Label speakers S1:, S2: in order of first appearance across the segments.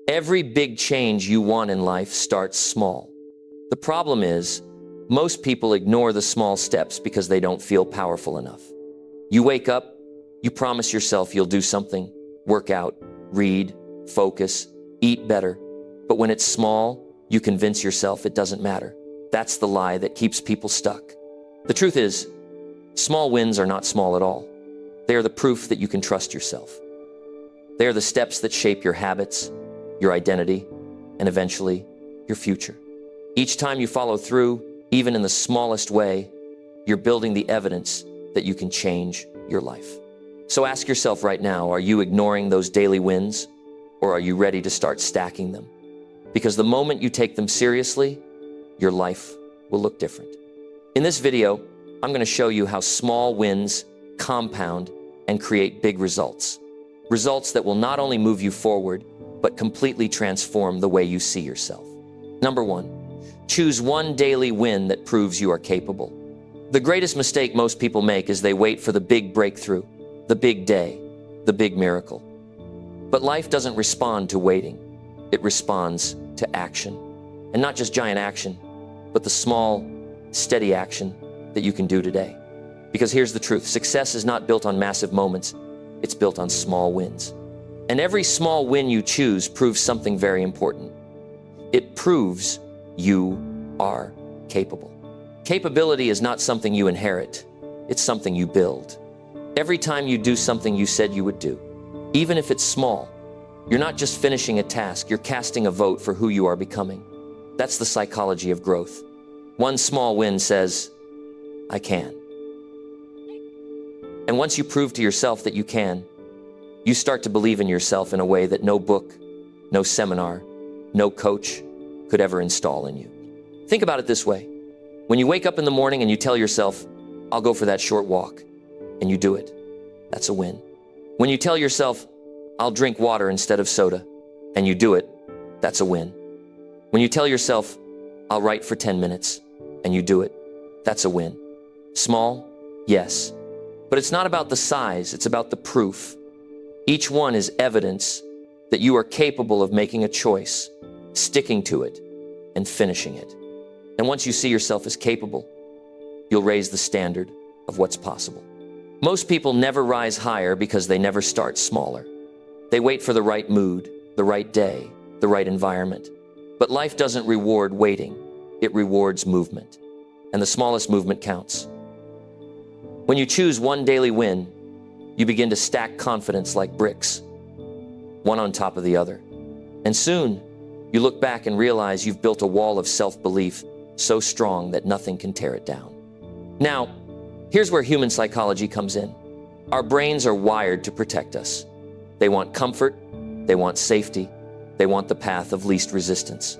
S1: Every big change you want in life starts small. The problem is, most people ignore the small steps because they don't feel powerful enough. You wake up, you promise yourself you'll do something, work out, read, focus, eat better. But when it's small, you convince yourself it doesn't matter. That's the lie that keeps people stuck. The truth is, small wins are not small at all. They are the proof that you can trust yourself. They are the steps that shape your habits, your identity, and eventually, your future. Each time you follow through, even in the smallest way, you're building the evidence that you can change your life. So ask yourself right now, are you ignoring those daily wins, or are you ready to start stacking them? Because the moment you take them seriously, your life will look different. In this video, I'm going to show you how small wins compound and create big results. Results that will not only move you forward, but completely transform the way you see yourself. Number 1, choose one daily win that proves you are capable. The greatest mistake most people make is they wait for the big breakthrough, the big day, the big miracle. But life doesn't respond to waiting. It responds to action. And not just giant action, but the small, steady action that you can do today. Because here's the truth, success is not built on massive moments, it's built on small wins. And every small win you choose proves something very important. It proves you are capable. Capability is not something you inherit, it's something you build. Every time you do something you said you would do, even if it's small, you're not just finishing a task, you're casting a vote for who you are becoming. That's the psychology of growth. One small win says, I can. And once you prove to yourself that you can, you start to believe in yourself in a way that no book, no seminar, no coach could ever install in you. Think about it this way. When you wake up in the morning and you tell yourself, I'll go for that short walk, and you do it, that's a win. When you tell yourself, I'll drink water instead of soda, and you do it, that's a win. When you tell yourself, I'll write for 10 minutes, and you do it, that's a win. Small? Yes. But it's not about the size, it's about the proof. Each one is evidence that you are capable of making a choice, sticking to it, and finishing it. And once you see yourself as capable, you'll raise the standard of what's possible. Most people never rise higher because they never start smaller. They wait for the right mood, the right day, the right environment. But life doesn't reward waiting, it rewards movement. And the smallest movement counts. When you choose one daily win, you begin to stack confidence like bricks, one on top of the other. And soon, you look back and realize you've built a wall of self-belief so strong that nothing can tear it down. Now, here's where human psychology comes in. Our brains are wired to protect us. They want comfort, they want safety, they want the path of least resistance.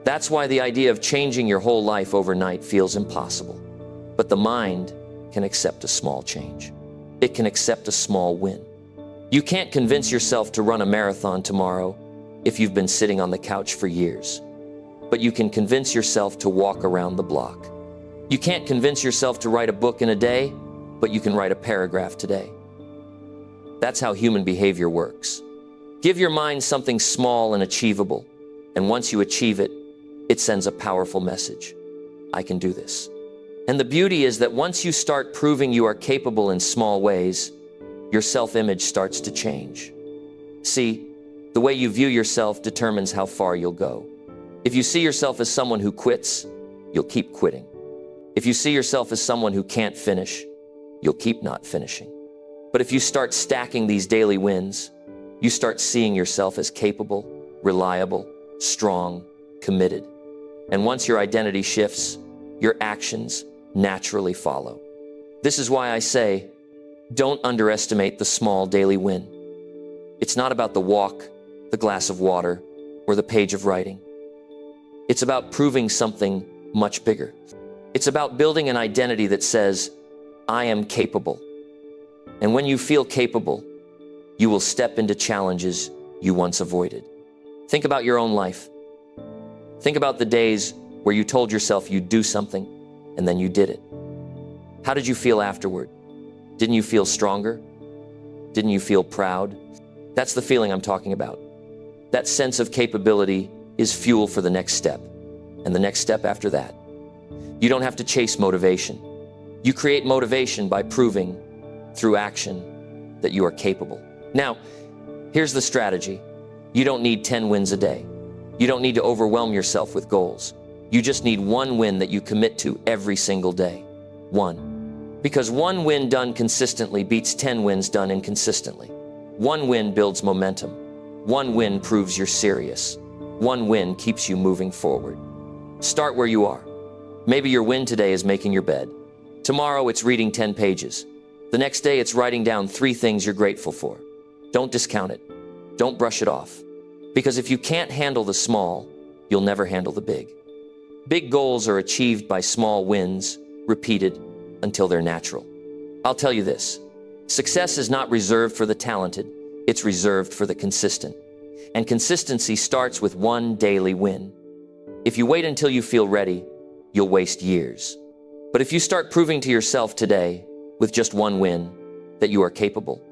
S1: That's why the idea of changing your whole life overnight feels impossible. But the mind can accept a small change. It can accept a small win. You can't convince yourself to run a marathon tomorrow if you've been sitting on the couch for years. But you can convince yourself to walk around the block. You can't convince yourself to write a book in a day, but you can write a paragraph today. That's how human behavior works. Give your mind something small and achievable, and once you achieve it, it sends a powerful message. I can do this. And the beauty is that once you start proving you are capable in small ways, your self-image starts to change. See, the way you view yourself determines how far you'll go. If you see yourself as someone who quits, you'll keep quitting. If you see yourself as someone who can't finish, you'll keep not finishing. But if you start stacking these daily wins, you start seeing yourself as capable, reliable, strong, committed. And once your identity shifts, your actions naturally follow. This is why I say, don't underestimate the small daily win. It's not about the walk, the glass of water, or the page of writing. It's about proving something much bigger. It's about building an identity that says, I am capable. And when you feel capable, you will step into challenges you once avoided. Think about your own life. Think about the days where you told yourself you'd do something and then you did it. How did you feel afterward? Didn't you feel stronger? Didn't you feel proud? That's the feeling I'm talking about. That sense of capability is fuel for the next step, and the next step after that. You don't have to chase motivation. You create motivation by proving through action that you are capable. Now, here's the strategy. You don't need 10 wins a day. You don't need to overwhelm yourself with goals. You just need one win that you commit to every single day. One. Because one win done consistently beats 10 wins done inconsistently. One win builds momentum. One win proves you're serious. One win keeps you moving forward. Start where you are. Maybe your win today is making your bed. Tomorrow it's reading 10 pages. The next day it's writing down 3 things you're grateful for. Don't discount it. Don't brush it off. Because if you can't handle the small, you'll never handle the big. Big goals are achieved by small wins, repeated until they're natural. I'll tell you this, success is not reserved for the talented, it's reserved for the consistent. And consistency starts with one daily win. If you wait until you feel ready, you'll waste years. But if you start proving to yourself today, with just one win, that you are capable,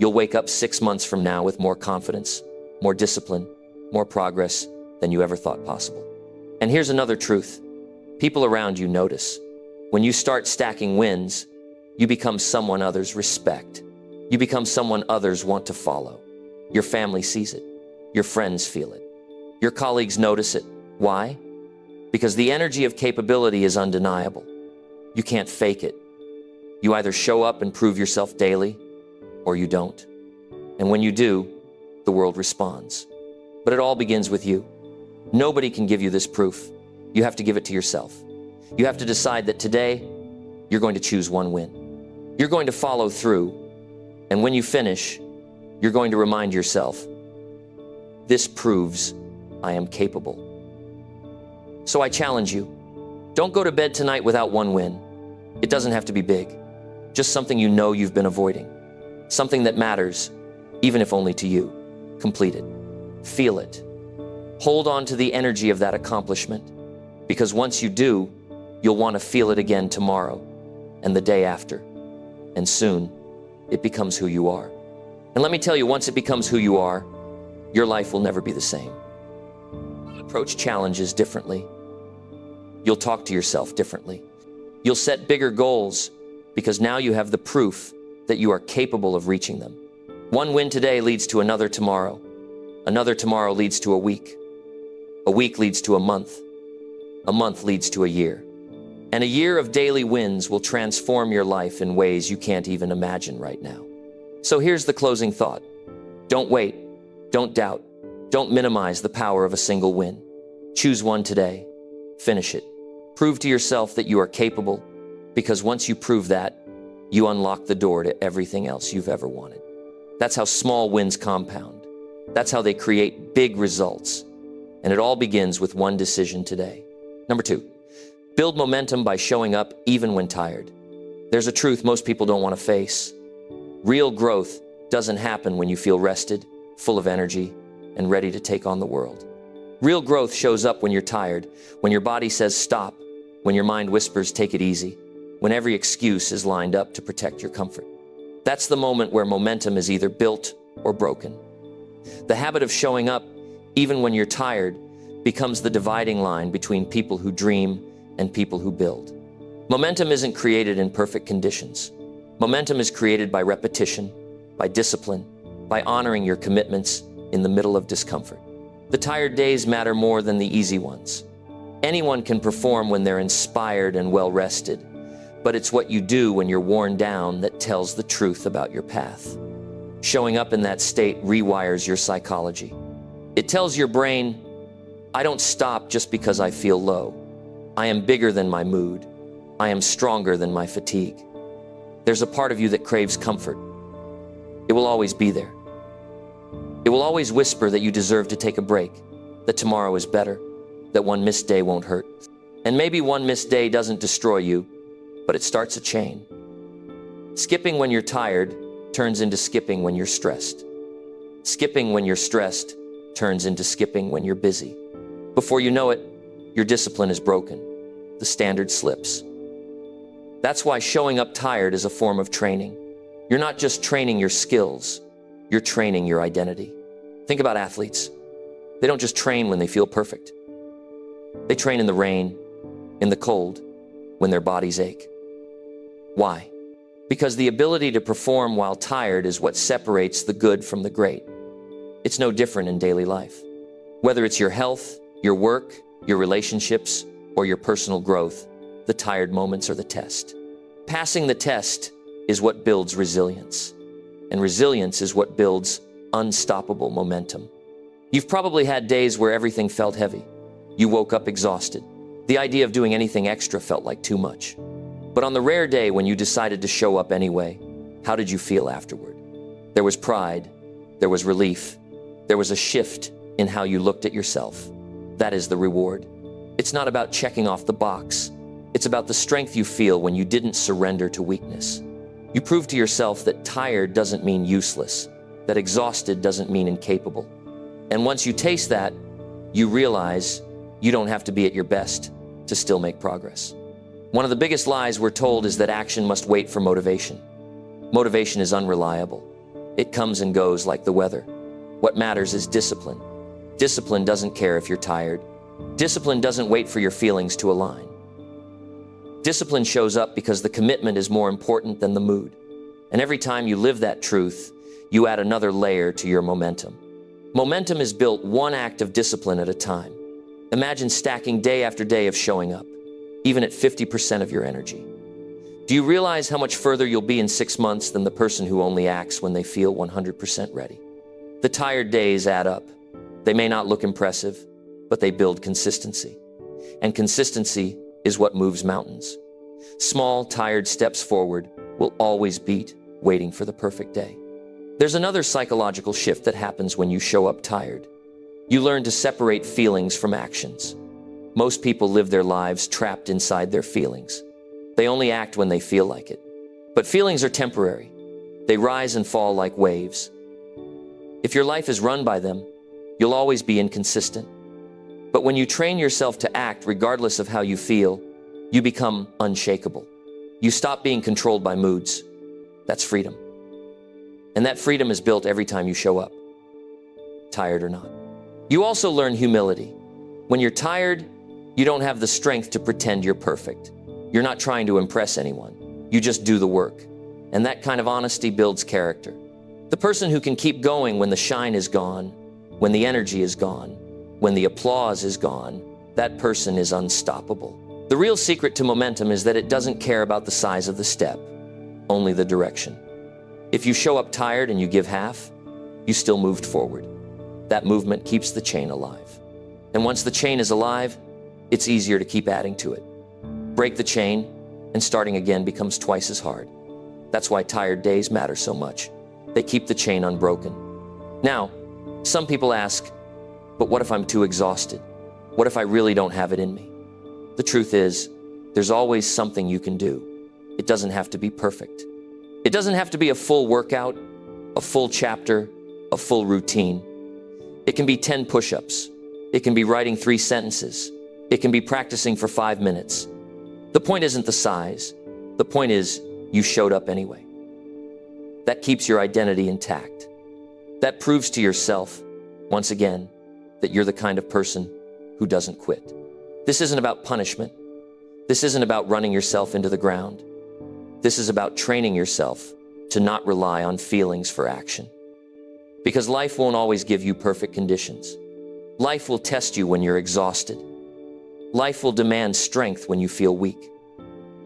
S1: you'll wake up 6 months from now with more confidence, more discipline, more progress than you ever thought possible. And here's another truth. People around you notice. When you start stacking wins, you become someone others respect. You become someone others want to follow. Your family sees it. Your friends feel it. Your colleagues notice it. Why? Because the energy of capability is undeniable. You can't fake it. You either show up and prove yourself daily, or you don't. And when you do, the world responds. But it all begins with you. Nobody can give you this proof. You have to give it to yourself. You have to decide that today, you're going to choose one win. You're going to follow through, and when you finish, you're going to remind yourself, this proves I am capable. So I challenge you, don't go to bed tonight without one win. It doesn't have to be big, just something you know you've been avoiding. Something that matters, even if only to you. Complete it. Feel it. Hold on to the energy of that accomplishment, because once you do, you'll want to feel it again tomorrow and the day after. And soon, it becomes who you are. And let me tell you, once it becomes who you are, your life will never be the same. You'll approach challenges differently. You'll talk to yourself differently. You'll set bigger goals because now you have the proof that you are capable of reaching them. One win today leads to another tomorrow. Another tomorrow leads to a week. A week leads to a month. A month leads to a year. And a year of daily wins will transform your life in ways you can't even imagine right now. So here's the closing thought. Don't wait. Don't doubt. Don't minimize the power of a single win. Choose one today. Finish it. Prove to yourself that you are capable, because once you prove that, you unlock the door to everything else you've ever wanted. That's how small wins compound. That's how they create big results. And it all begins with one decision today. Number 2, build momentum by showing up even when tired. There's a truth most people don't want to face. Real growth doesn't happen when you feel rested, full of energy, and ready to take on the world. Real growth shows up when you're tired, when your body says stop, when your mind whispers take it easy, when every excuse is lined up to protect your comfort. That's the moment where momentum is either built or broken. The habit of showing up, even when you're tired, becomes the dividing line between people who dream and people who build. Momentum isn't created in perfect conditions. Momentum is created by repetition, by discipline, by honoring your commitments in the middle of discomfort. The tired days matter more than the easy ones. Anyone can perform when they're inspired and well-rested, but it's what you do when you're worn down that tells the truth about your path. Showing up in that state rewires your psychology. It tells your brain, I don't stop just because I feel low. I am bigger than my mood. I am stronger than my fatigue. There's a part of you that craves comfort. It will always be there. It will always whisper that you deserve to take a break, that tomorrow is better, that one missed day won't hurt. And maybe one missed day doesn't destroy you, but it starts a chain. Skipping when you're tired turns into skipping when you're stressed. Skipping when you're stressed turns into skipping when you're busy. Before you know it, your discipline is broken. The standard slips. That's why showing up tired is a form of training. You're not just training your skills, you're training your identity. Think about athletes. They don't just train when they feel perfect. They train in the rain, in the cold, when their bodies ache. Why? Because the ability to perform while tired is what separates the good from the great. It's no different in daily life. Whether it's your health, your work, your relationships, or your personal growth, the tired moments are the test. Passing the test is what builds resilience. And resilience is what builds unstoppable momentum. You've probably had days where everything felt heavy. You woke up exhausted. The idea of doing anything extra felt like too much. But on the rare day when you decided to show up anyway, how did you feel afterward? There was pride. There was relief. There was a shift in how you looked at yourself. That is the reward. It's not about checking off the box. It's about the strength you feel when you didn't surrender to weakness. You prove to yourself that tired doesn't mean useless, that exhausted doesn't mean incapable. And once you taste that, you realize you don't have to be at your best to still make progress. One of the biggest lies we're told is that action must wait for motivation. Motivation is unreliable. It comes and goes like the weather. What matters is discipline. Discipline doesn't care if you're tired. Discipline doesn't wait for your feelings to align. Discipline shows up because the commitment is more important than the mood. And every time you live that truth, you add another layer to your momentum. Momentum is built one act of discipline at a time. Imagine stacking day after day of showing up, even at 50% of your energy. Do you realize how much further you'll be in 6 months than the person who only acts when they feel 100% ready? The tired days add up. They may not look impressive, but they build consistency. And consistency is what moves mountains. Small, tired steps forward will always beat waiting for the perfect day. There's another psychological shift that happens when you show up tired. You learn to separate feelings from actions. Most people live their lives trapped inside their feelings. They only act when they feel like it. But feelings are temporary. They rise and fall like waves. If your life is run by them, you'll always be inconsistent. But when you train yourself to act regardless of how you feel, you become unshakable. You stop being controlled by moods. That's freedom. And that freedom is built every time you show up, tired or not. You also learn humility. When you're tired, you don't have the strength to pretend you're perfect. You're not trying to impress anyone. You just do the work. And that kind of honesty builds character. The person who can keep going when the shine is gone, when the energy is gone, when the applause is gone, that person is unstoppable. The real secret to momentum is that it doesn't care about the size of the step, only the direction. If you show up tired and you give half, you still moved forward. That movement keeps the chain alive. And once the chain is alive, it's easier to keep adding to it. Break the chain, and starting again becomes twice as hard. That's why tired days matter so much. They keep the chain unbroken. Now, some people ask, but what if I'm too exhausted? What if I really don't have it in me? The truth is, there's always something you can do. It doesn't have to be perfect. It doesn't have to be a full workout, a full chapter, a full routine. It can be 10 push-ups. It can be writing 3 sentences. It can be practicing for 5 minutes. The point isn't the size. The point is, you showed up anyway. That keeps your identity intact. That proves to yourself, once again, that you're the kind of person who doesn't quit. This isn't about punishment. This isn't about running yourself into the ground. This is about training yourself to not rely on feelings for action. Because life won't always give you perfect conditions. Life will test you when you're exhausted. Life will demand strength when you feel weak.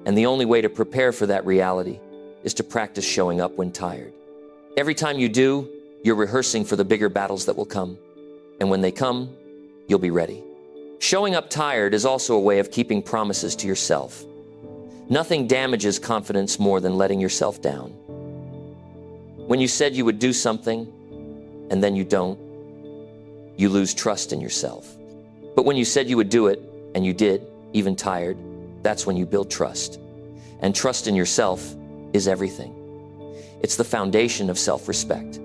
S1: And the only way to prepare for that reality is to practice showing up when tired. Every time you do, you're rehearsing for the bigger battles that will come. And when they come, you'll be ready. Showing up tired is also a way of keeping promises to yourself. Nothing damages confidence more than letting yourself down. When you said you would do something, and then you don't, you lose trust in yourself. But when you said you would do it, and you did, even tired, that's when you build trust. And trust in yourself is everything. It's the foundation of self-respect.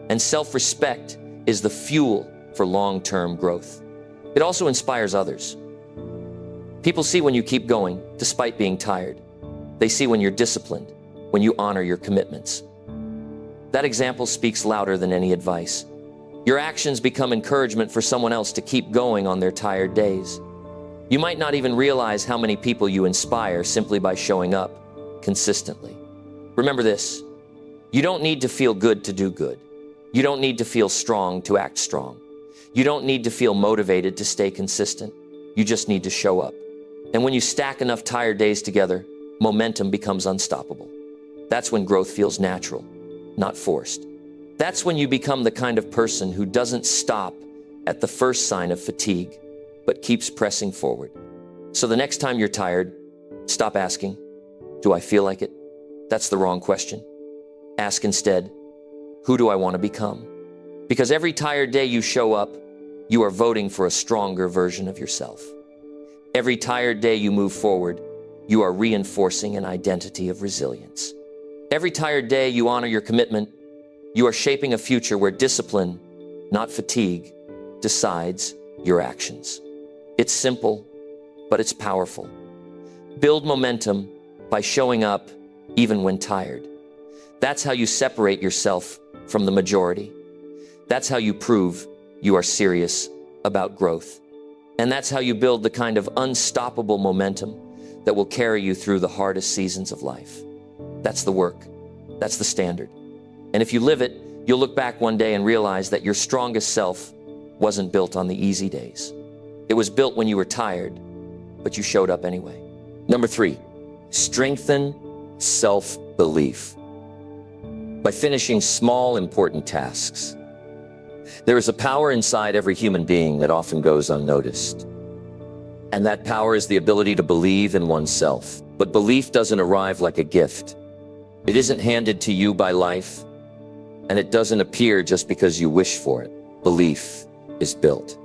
S1: And self-respect is the fuel for long-term growth. It also inspires others. People see when you keep going, despite being tired. They see when you're disciplined, when you honor your commitments. That example speaks louder than any advice. Your actions become encouragement for someone else to keep going on their tired days. You might not even realize how many people you inspire simply by showing up consistently. Remember this, you don't need to feel good to do good. You don't need to feel strong to act strong. You don't need to feel motivated to stay consistent. You just need to show up. And when you stack enough tired days together, momentum becomes unstoppable. That's when growth feels natural, not forced. That's when you become the kind of person who doesn't stop at the first sign of fatigue, but keeps pressing forward. So the next time you're tired, stop asking, do I feel like it? That's the wrong question. Ask instead, who do I want to become? Because every tired day you show up, you are voting for a stronger version of yourself. Every tired day you move forward, you are reinforcing an identity of resilience. Every tired day you honor your commitment, you are shaping a future where discipline, not fatigue, decides your actions. It's simple, but it's powerful. Build momentum by showing up even when tired. That's how you separate yourself from the majority. That's how you prove you are serious about growth. And that's how you build the kind of unstoppable momentum that will carry you through the hardest seasons of life. That's the work. That's the standard. And if you live it, you'll look back one day and realize that your strongest self wasn't built on the easy days. It was built when you were tired, but you showed up anyway. Number 3, strengthen self-belief by finishing small, important tasks. There is a power inside every human being that often goes unnoticed. And that power is the ability to believe in oneself. But belief doesn't arrive like a gift. It isn't handed to you by life, and it doesn't appear just because you wish for it. Belief is built.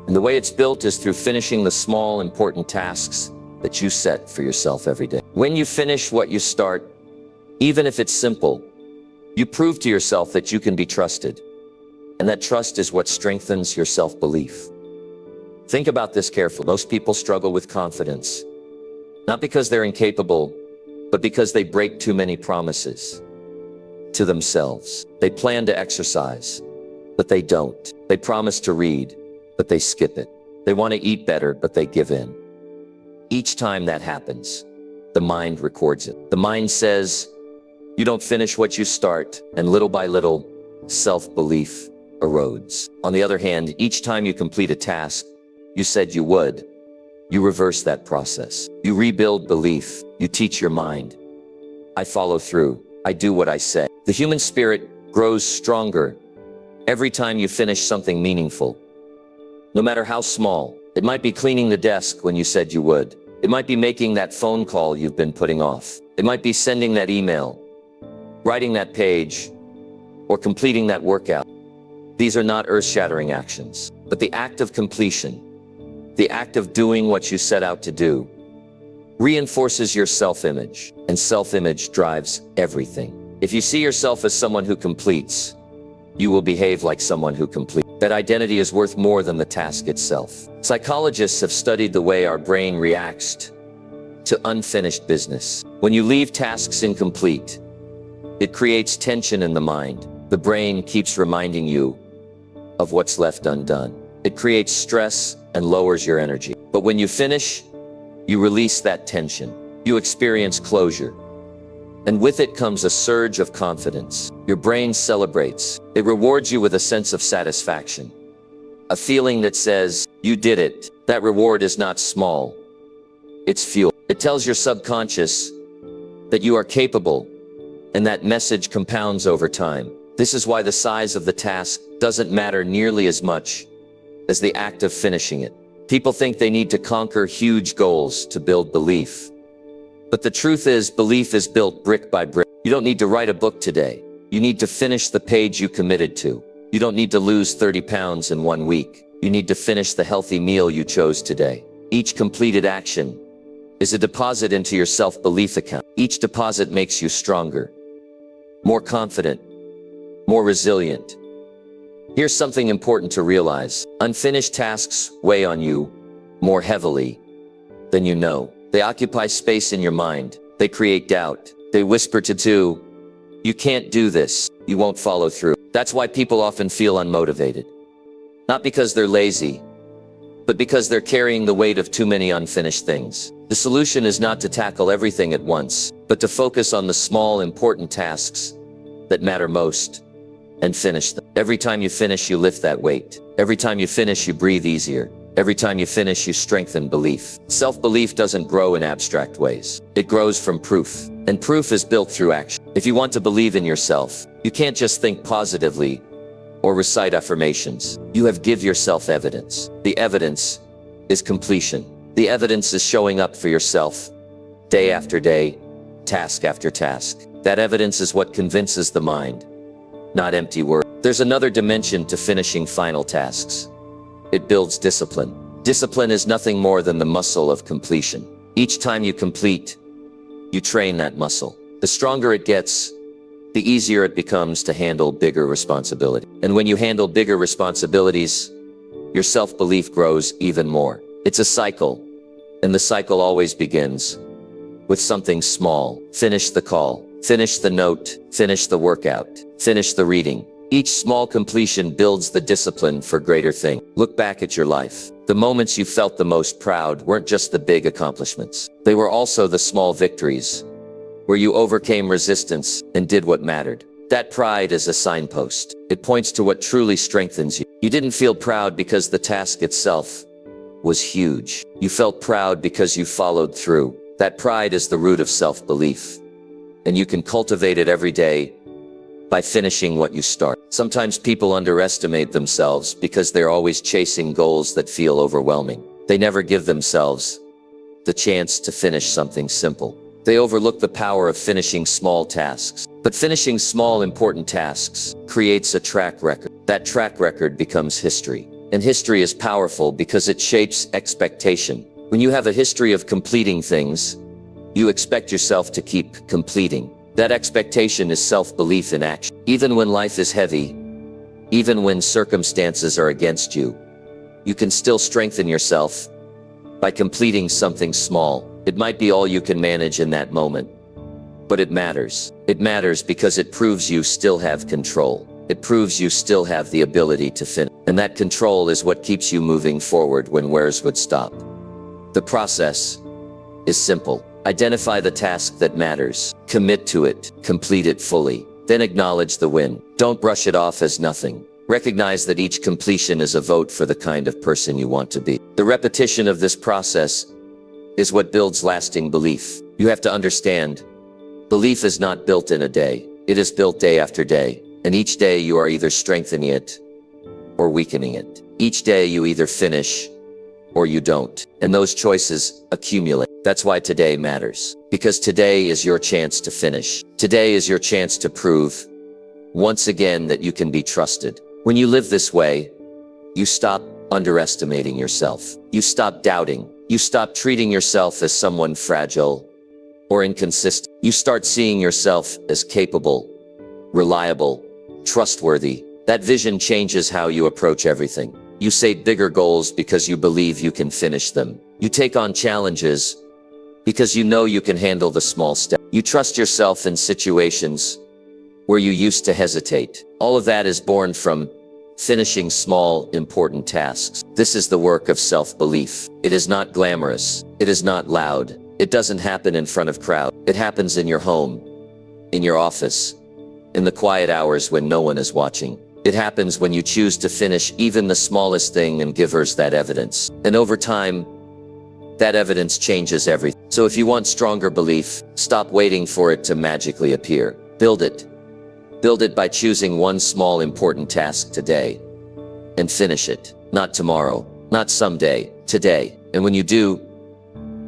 S1: And the way it's built is through finishing the small, important tasks that you set for yourself every day. When you finish what you start, even if it's simple, you prove to yourself that you can be trusted. And that trust is what strengthens your self-belief. Think about this carefully. Most people struggle with confidence, not because they're incapable, but because they break too many promises to themselves. They plan to exercise, but they don't. They promise to read, but they skip it. They want to eat better, but they give in. Each time that happens, the mind records it. The mind says, you don't finish what you start, and little by little, self-belief erodes. On the other hand, each time you complete a task you said you would, you reverse that process. You rebuild belief. You teach your mind, I follow through. I do what I say. The human spirit grows stronger every time you finish something meaningful. No matter how small, it might be cleaning the desk when you said you would. It might be making that phone call you've been putting off. It might be sending that email, writing that page, or completing that workout. These are not earth-shattering actions, but the act of completion, the act of doing what you set out to do, reinforces your self-image, and self-image drives everything. If you see yourself as someone who completes, you will behave like someone who completes. That identity is worth more than the task itself. Psychologists have studied the way our brain reacts to unfinished business. When you leave tasks incomplete, it creates tension in the mind. The brain keeps reminding you of what's left undone. It creates stress and lowers your energy. But when you finish, you release that tension. You experience closure. And with it comes a surge of confidence. Your brain celebrates. It rewards you with a sense of satisfaction. A feeling that says, you did it. That reward is not small. It's fuel. It tells your subconscious that you are capable, and that message compounds over time. This is why the size of the task doesn't matter nearly as much as the act of finishing it. People think they need to conquer huge goals to build belief. But the truth is, belief is built brick by brick. You don't need to write a book today. You need to finish the page you committed to. You don't need to lose 30 pounds in 1 week. You need to finish the healthy meal you chose today. Each completed action is a deposit into your self-belief account. Each deposit makes you stronger, more confident, more resilient. Here's something important to realize. Unfinished tasks weigh on you more heavily than you know. They occupy space in your mind. They create doubt. They whisper to do, You can't do this. You won't follow through. That's why people often feel unmotivated. Not because they're lazy, but because they're carrying the weight of too many unfinished things. The solution is not to tackle everything at once, but to focus on the small, important tasks that matter most and finish them. Every time you finish, you lift that weight. Every time you finish, you breathe easier. Every time you finish, you strengthen belief. Self-belief doesn't grow in abstract ways. It grows from proof, and proof is built through action. If you want to believe in yourself, you can't just think positively or recite affirmations. You have to give yourself evidence. The evidence is completion. The evidence is showing up for yourself day after day, task after task. That evidence is what convinces the mind, not empty words. There's another dimension to finishing final tasks. It builds discipline. Discipline is nothing more than the muscle of completion. Each time you complete, you train that muscle. The stronger it gets, the easier it becomes to handle bigger responsibility. And when you handle bigger responsibilities, your self-belief grows even more. It's a cycle, and the cycle always begins with something small. Finish the call, finish the note, finish the workout, finish the reading. Each small completion builds the discipline for greater things. Look back at your life. The moments you felt the most proud weren't just the big accomplishments. They were also the small victories, where you overcame resistance and did what mattered. That pride is a signpost. It points to what truly strengthens you. You didn't feel proud because the task itself was huge. You felt proud because you followed through. That pride is the root of self-belief, and you can cultivate it every day by finishing what you start. Sometimes people underestimate themselves because they're always chasing goals that feel overwhelming. They never give themselves the chance to finish something simple. They overlook the power of finishing small tasks. But finishing small, important tasks creates a track record. That track record becomes history. And history is powerful because it shapes expectation. When you have a history of completing things, you expect yourself to keep completing. That expectation is self-belief in action. Even when life is heavy, even when circumstances are against you, you can still strengthen yourself by completing something small. It might be all you can manage in that moment, but it matters. It matters because it proves you still have control. It proves you still have the ability to finish. And that control is what keeps you moving forward when words would stop. The process is simple. Identify the task that matters. Commit to it. Complete it fully. Then acknowledge the win. Don't brush it off as nothing. Recognize that each completion is a vote for the kind of person you want to be. The repetition of this process is what builds lasting belief. You have to understand, belief is not built in a day. It is built day after day. And each day you are either strengthening it or weakening it. Each day you either finish or you don't. And those choices accumulate. That's why today matters. Because today is your chance to finish. Today is your chance to prove, once again, that you can be trusted. When you live this way, you stop underestimating yourself. You stop doubting. You stop treating yourself as someone fragile or inconsistent. You start seeing yourself as capable, reliable, trustworthy. That vision changes how you approach everything. You set bigger goals because you believe you can finish them. You take on challenges because you know you can handle the small steps. You trust yourself in situations where you used to hesitate. All of that is born from finishing small, important tasks. This is the work of self-belief. It is not glamorous. It is not loud. It doesn't happen in front of crowds. It happens in your home, in your office, in the quiet hours when no one is watching. It happens when you choose to finish even the smallest thing and give us that evidence. And over time, that evidence changes everything. So if you want stronger belief, stop waiting for it to magically appear. Build it. Build it by choosing one small important task today and finish it. Not tomorrow, not someday, today. And when you do,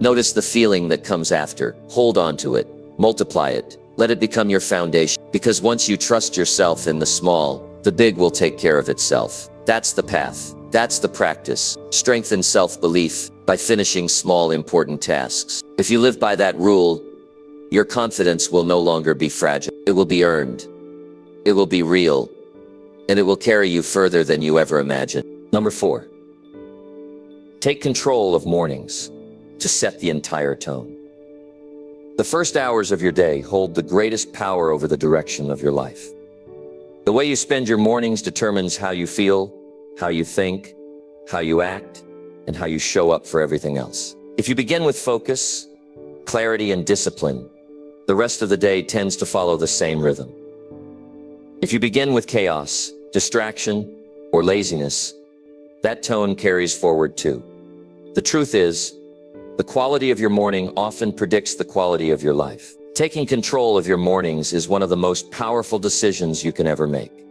S1: notice the feeling that comes after. Hold on to it. Multiply it. Let it become your foundation. Because once you trust yourself in the small, the big will take care of itself. That's the path. That's the practice. Strengthen self-belief by finishing small, important tasks. If you live by that rule, your confidence will no longer be fragile. It will be earned. It will be real. And it will carry you further than you ever imagined. Number 4. Take control of mornings to set the entire tone. The first hours of your day hold the greatest power over the direction of your life. The way you spend your mornings determines how you feel, how you think, how you act, and how you show up for everything else. If you begin with focus, clarity, and discipline, the rest of the day tends to follow the same rhythm. If you begin with chaos, distraction, or laziness, that tone carries forward too. The truth is, the quality of your morning often predicts the quality of your life. Taking control of your mornings is one of the most powerful decisions you can ever make.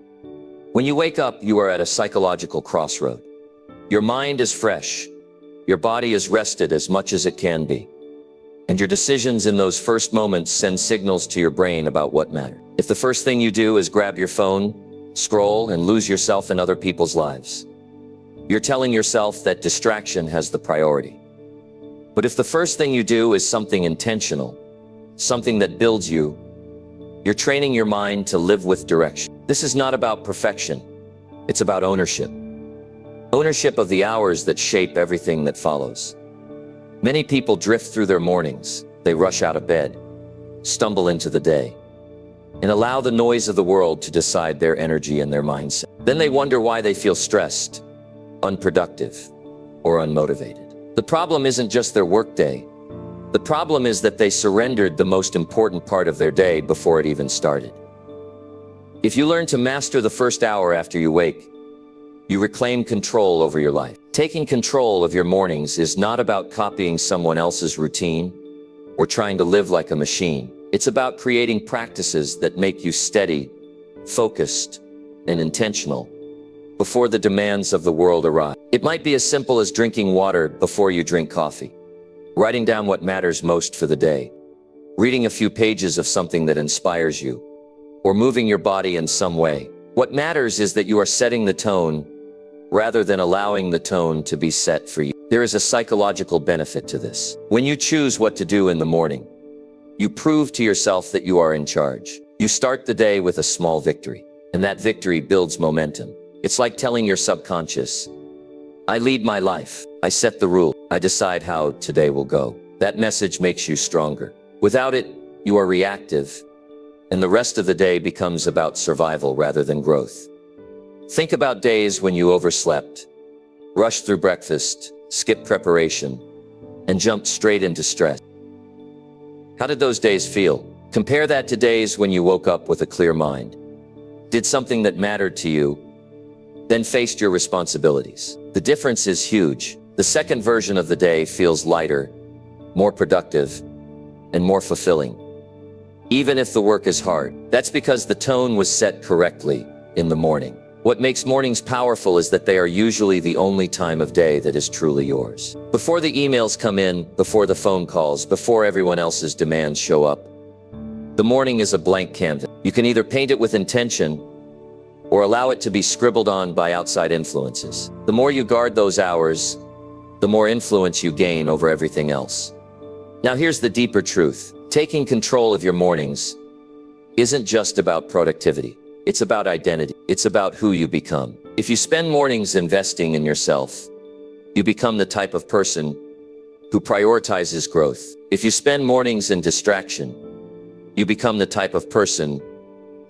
S1: When you wake up, you are at a psychological crossroad. Your mind is fresh, your body is rested as much as it can be, and your decisions in those first moments send signals to your brain about what matters. If the first thing you do is grab your phone, scroll, and lose yourself in other people's lives, you're telling yourself that distraction has the priority. But if the first thing you do is something intentional, something that builds you, you're training your mind to live with direction. This is not about perfection. It's about ownership. Ownership of the hours that shape everything that follows. Many people drift through their mornings. They rush out of bed, stumble into the day, and allow the noise of the world to decide their energy and their mindset. Then they wonder why they feel stressed, unproductive, or unmotivated. The problem isn't just their workday. The problem is that they surrendered the most important part of their day before it even started. If you learn to master the first hour after you wake, you reclaim control over your life. Taking control of your mornings is not about copying someone else's routine or trying to live like a machine. It's about creating practices that make you steady, focused, and intentional before the demands of the world arrive. It might be as simple as drinking water before you drink coffee, writing down what matters most for the day, reading a few pages of something that inspires you, or moving your body in some way. What matters is that you are setting the tone rather than allowing the tone to be set for you. There is a psychological benefit to this. When you choose what to do in the morning, you prove to yourself that you are in charge. You start the day with a small victory, and that victory builds momentum. It's like telling your subconscious, I lead my life. I set the rule. I decide how today will go. That message makes you stronger. Without it, you are reactive, and the rest of the day becomes about survival rather than growth. Think about days when you overslept, rushed through breakfast, skipped preparation, and jumped straight into stress. How did those days feel? Compare that to days when you woke up with a clear mind, did something that mattered to you, then faced your responsibilities. The difference is huge. The second version of the day feels lighter, more productive, and more fulfilling. Even if the work is hard, that's because the tone was set correctly in the morning. What makes mornings powerful is that they are usually the only time of day that is truly yours. Before the emails come in, before the phone calls, before everyone else's demands show up, the morning is a blank canvas. You can either paint it with intention or allow it to be scribbled on by outside influences. The more you guard those hours, the more influence you gain over everything else. Now here's the deeper truth. Taking control of your mornings isn't just about productivity. It's about identity. It's about who you become. If you spend mornings investing in yourself, you become the type of person who prioritizes growth. If you spend mornings in distraction, you become the type of person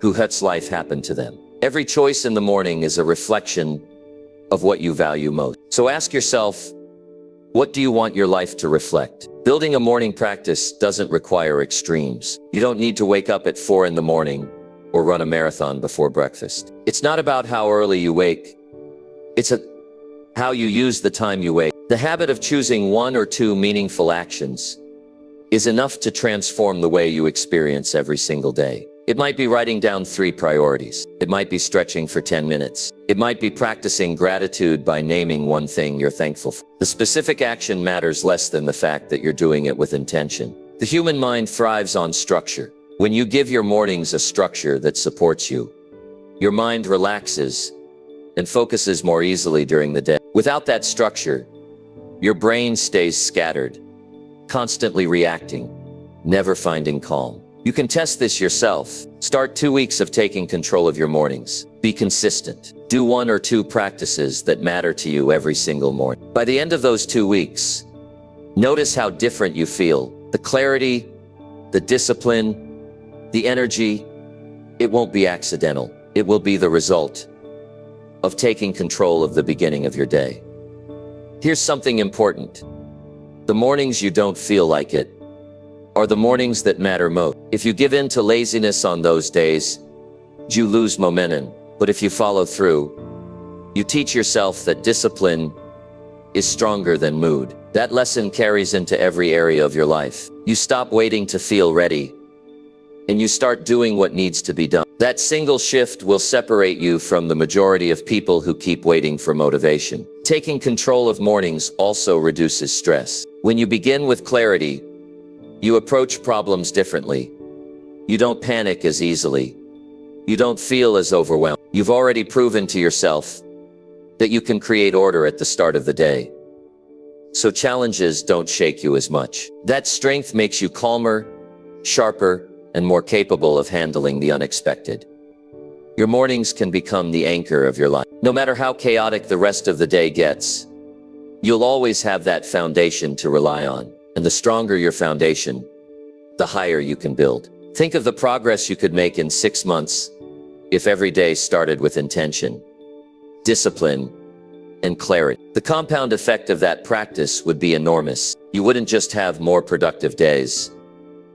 S1: who lets life happen to them. Every choice in the morning is a reflection of what you value most. So ask yourself, what do you want your life to reflect? Building a morning practice doesn't require extremes. You don't need to wake up at 4 in the morning or run a marathon before breakfast. It's not about how early you wake. It's how you use the time you wake. The habit of choosing 1 or 2 meaningful actions is enough to transform the way you experience every single day. It might be writing down 3 priorities. It might be stretching for 10 minutes. It might be practicing gratitude by naming one thing you're thankful for. The specific action matters less than the fact that you're doing it with intention. The human mind thrives on structure. When you give your mornings a structure that supports you, your mind relaxes and focuses more easily during the day. Without that structure, your brain stays scattered, constantly reacting, never finding calm. You can test this yourself. Start 2 weeks of taking control of your mornings. Be consistent. Do 1 or 2 practices that matter to you every single morning. By the end of those 2 weeks, notice how different you feel. The clarity, the discipline, the energy, it won't be accidental. It will be the result of taking control of the beginning of your day. Here's something important. The mornings you don't feel like it are the mornings that matter most. If you give in to laziness on those days, you lose momentum. But if you follow through, you teach yourself that discipline is stronger than mood. That lesson carries into every area of your life. You stop waiting to feel ready, and you start doing what needs to be done. That single shift will separate you from the majority of people who keep waiting for motivation. Taking control of mornings also reduces stress. When you begin with clarity, you approach problems differently. You don't panic as easily. You don't feel as overwhelmed. You've already proven to yourself that you can create order at the start of the day. So challenges don't shake you as much. That strength makes you calmer, sharper, and more capable of handling the unexpected. Your mornings can become the anchor of your life. No matter how chaotic the rest of the day gets, you'll always have that foundation to rely on. And the stronger your foundation, the higher you can build. Think of the progress you could make in 6 months if every day started with intention, discipline, and clarity. The compound effect of that practice would be enormous. You wouldn't just have more productive days,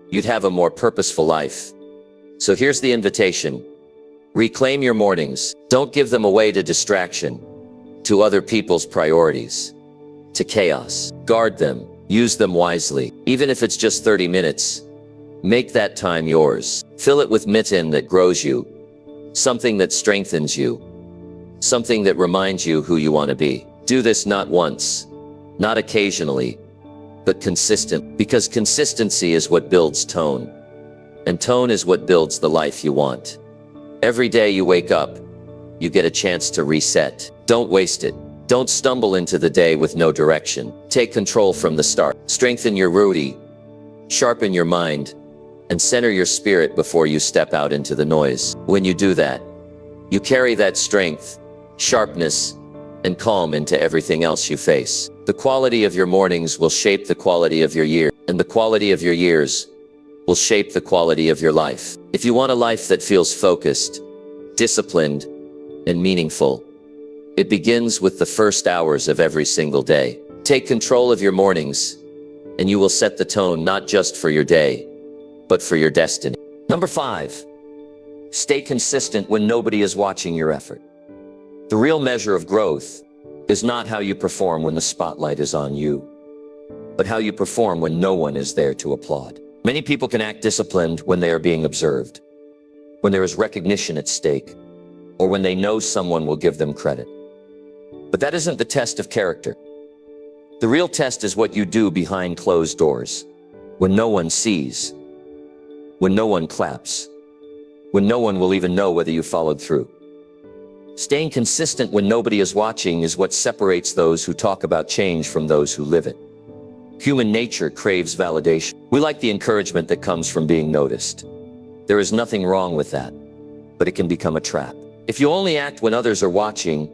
S1: you'd have a more purposeful life. So here's the invitation. Reclaim your mornings. Don't give them away to distraction, to other people's priorities, to chaos. Guard them. Use them wisely. Even if it's just 30 minutes, make that time yours. Fill it with mitten that grows you, something that strengthens you, something that reminds you who you want to be. Do this not once, not occasionally, but consistent, because consistency is what builds tone, and tone is what builds the life you want. Every day you wake up, you get a chance to reset. Don't waste it. Don't stumble into the day with no direction. Take control from the start. Strengthen your routine, sharpen your mind, and center your spirit before you step out into the noise. When you do that, you carry that strength, sharpness, and calm into everything else you face. The quality of your mornings will shape the quality of your year, and the quality of your years will shape the quality of your life. If you want a life that feels focused, disciplined, and meaningful, it begins with the first hours of every single day. Take control of your mornings, and you will set the tone not just for your day, but for your destiny. Number 5, stay consistent when nobody is watching your effort. The real measure of growth is not how you perform when the spotlight is on you, but how you perform when no one is there to applaud. Many people can act disciplined when they are being observed, when there is recognition at stake, or when they know someone will give them credit. But that isn't the test of character. The real test is what you do behind closed doors, when no one sees, when no one claps, when no one will even know whether you followed through. Staying consistent when nobody is watching is what separates those who talk about change from those who live it. Human nature craves validation. We like the encouragement that comes from being noticed. There is nothing wrong with that, but it can become a trap. If you only act when others are watching,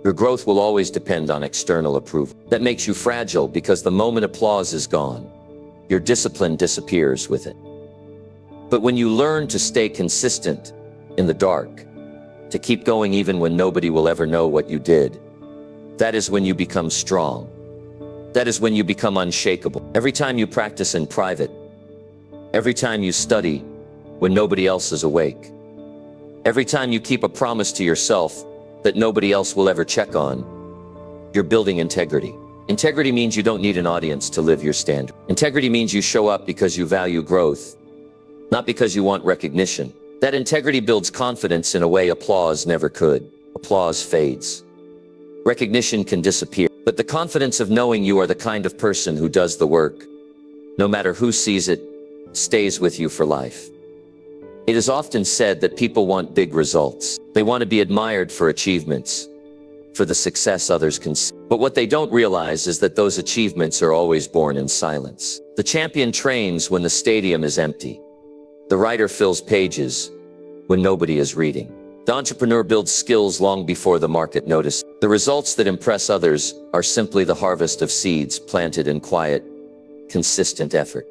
S1: your growth will always depend on external approval. That makes you fragile because the moment applause is gone, your discipline disappears with it. But when you learn to stay consistent in the dark, to keep going even when nobody will ever know what you did, that is when you become strong. That is when you become unshakable. Every time you practice in private, every time you study when nobody else is awake, every time you keep a promise to yourself that nobody else will ever check on, you're building integrity. Integrity means you don't need an audience to live your standard. Integrity means you show up because you value growth, not because you want recognition. That integrity builds confidence in a way applause never could. Applause fades. Recognition can disappear. But the confidence of knowing you are the kind of person who does the work, no matter who sees it, stays with you for life. It is often said that people want big results. They want to be admired for achievements, for the success others can see. But what they don't realize is that those achievements are always born in silence. The champion trains when the stadium is empty. The writer fills pages when nobody is reading. The entrepreneur builds skills long before the market notices. The results that impress others are simply the harvest of seeds planted in quiet, consistent effort.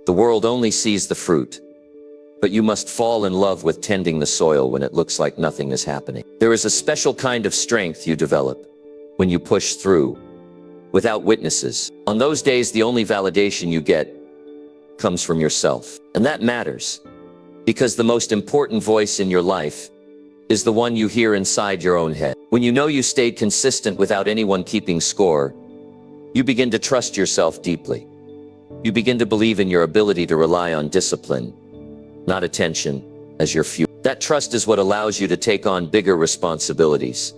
S1: The world only sees the fruit, but you must fall in love with tending the soil when it looks like nothing is happening. There is a special kind of strength you develop when you push through without witnesses. On those days, the only validation you get comes from yourself. And that matters, because the most important voice in your life is the one you hear inside your own head. When you know you stayed consistent without anyone keeping score, you begin to trust yourself deeply. You begin to believe in your ability to rely on discipline, not attention, as your fuel. That trust is what allows you to take on bigger responsibilities,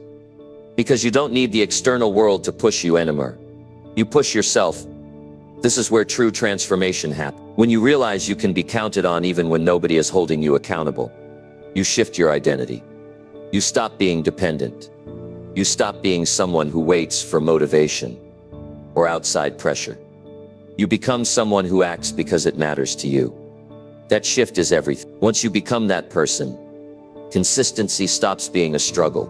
S1: because you don't need the external world to push you anymore. You push yourself. This is where true transformation happens. When you realize you can be counted on even when nobody is holding you accountable, you shift your identity. You stop being dependent. You stop being someone who waits for motivation or outside pressure. You become someone who acts because it matters to you. That shift is everything. Once you become that person, consistency stops being a struggle.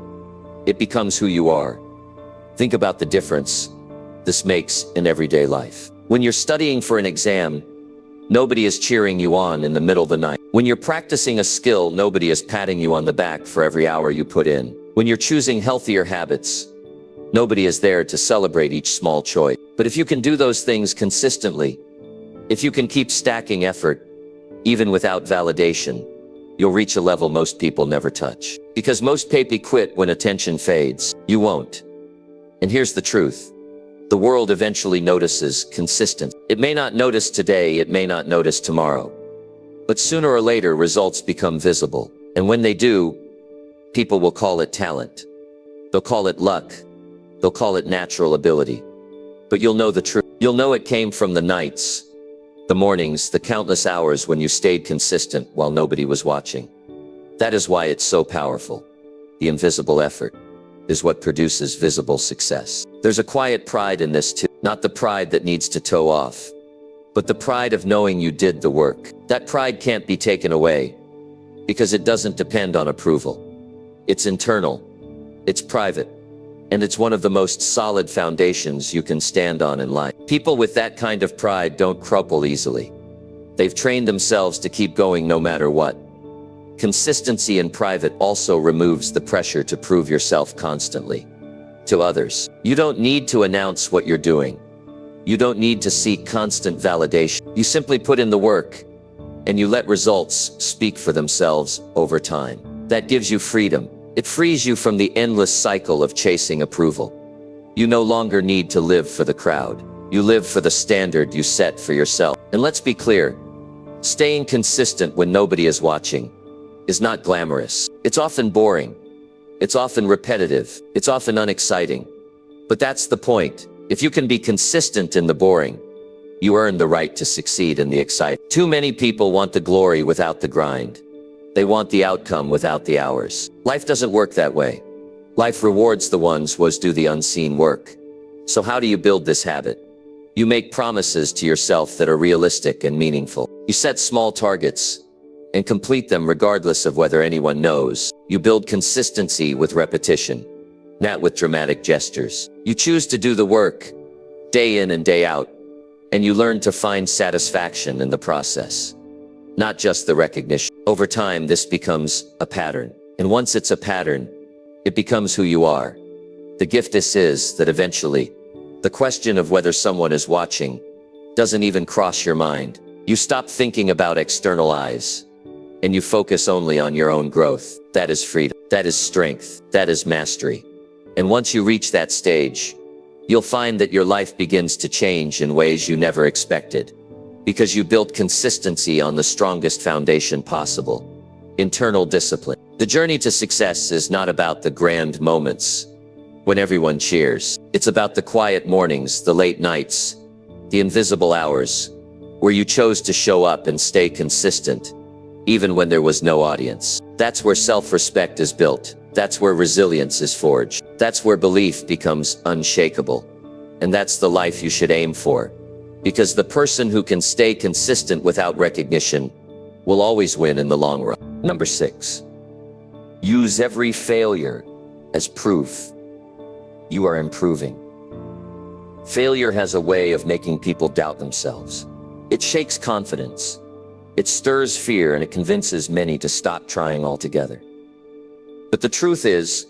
S1: It becomes who you are. Think about the difference this makes in everyday life. When you're studying for an exam, nobody is cheering you on in the middle of the night. When you're practicing a skill, nobody is patting you on the back for every hour you put in. When you're choosing healthier habits, nobody is there to celebrate each small choice. But if you can do those things consistently, if you can keep stacking effort, even without validation, you'll reach a level most people never touch. Because most people quit when attention fades. You won't. And here's the truth. The world eventually notices consistency. It may not notice today, it may not notice tomorrow. But sooner or later, results become visible. And when they do, people will call it talent. They'll call it luck. They'll call it natural ability. But you'll know the truth. You'll know it came from the nights, the mornings, the countless hours when you stayed consistent while nobody was watching. That is why it's so powerful. The invisible effort is what produces visible success. There's a quiet pride in this too. Not the pride that needs to toe off, but the pride of knowing you did the work. That pride can't be taken away, because it doesn't depend on approval. It's internal, it's private, and it's one of the most solid foundations you can stand on in life. People with that kind of pride don't crumple easily. They've trained themselves to keep going no matter what. Consistency in private also removes the pressure to prove yourself constantly to others. You don't need to announce what you're doing. You don't need to seek constant validation. You simply put in the work, and you let results speak for themselves over time. That gives you freedom. It frees you from the endless cycle of chasing approval. You no longer need to live for the crowd. You live for the standard you set for yourself. And let's be clear, staying consistent when nobody is watching is not glamorous. It's often boring. It's often repetitive. It's often unexciting. But that's the point. If you can be consistent in the boring, you earn the right to succeed in the exciting. Too many people want the glory without the grind. They want the outcome without the hours. Life doesn't work that way. Life rewards the ones who do the unseen work. So how do you build this habit? You make promises to yourself that are realistic and meaningful. You set small targets and complete them regardless of whether anyone knows. You build consistency with repetition, not with dramatic gestures. You choose to do the work, day in and day out, and you learn to find satisfaction in the process, not just the recognition. Over time, this becomes a pattern. And once it's a pattern, it becomes who you are. The gift is that eventually, the question of whether someone is watching doesn't even cross your mind. You stop thinking about external eyes, and you focus only on your own growth. That is freedom. That is strength. That is mastery. And once you reach that stage, you'll find that your life begins to change in ways you never expected, because you built consistency on the strongest foundation possible: internal discipline. The journey to success is not about the grand moments when everyone cheers. It's about the quiet mornings, the late nights, the invisible hours, where you chose to show up and stay consistent, even when there was no audience. That's where self-respect is built. That's where resilience is forged. That's where belief becomes unshakable. And that's the life you should aim for. Because the person who can stay consistent without recognition will always win in the long run. Number 6. Use every failure as proof you are improving. Failure has a way of making people doubt themselves. It shakes confidence. It stirs fear, and it convinces many to stop trying altogether. But the truth is,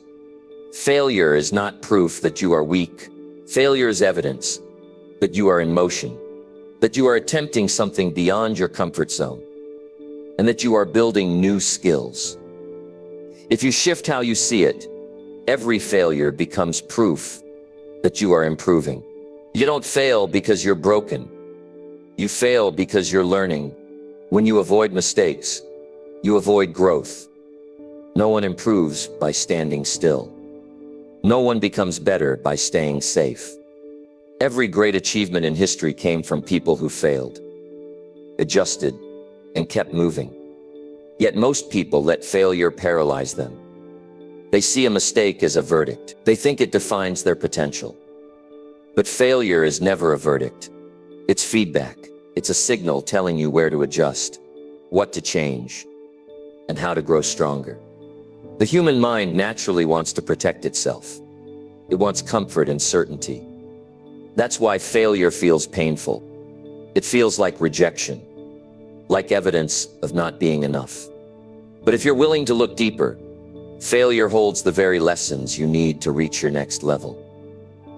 S1: failure is not proof that you are weak. Failure is evidence that you are in motion, that you are attempting something beyond your comfort zone, and that you are building new skills. If you shift how you see it, every failure becomes proof that you are improving. You don't fail because you're broken. You fail because you're learning. When you avoid mistakes, you avoid growth. No one improves by standing still. No one becomes better by staying safe. Every great achievement in history came from people who failed, adjusted, and kept moving. Yet most people let failure paralyze them. They see a mistake as a verdict. They think it defines their potential. But failure is never a verdict. It's feedback. It's a signal telling you where to adjust, what to change, and how to grow stronger. The human mind naturally wants to protect itself. It wants comfort and certainty. That's why failure feels painful. It feels like rejection, like evidence of not being enough. But if you're willing to look deeper, failure holds the very lessons you need to reach your next level.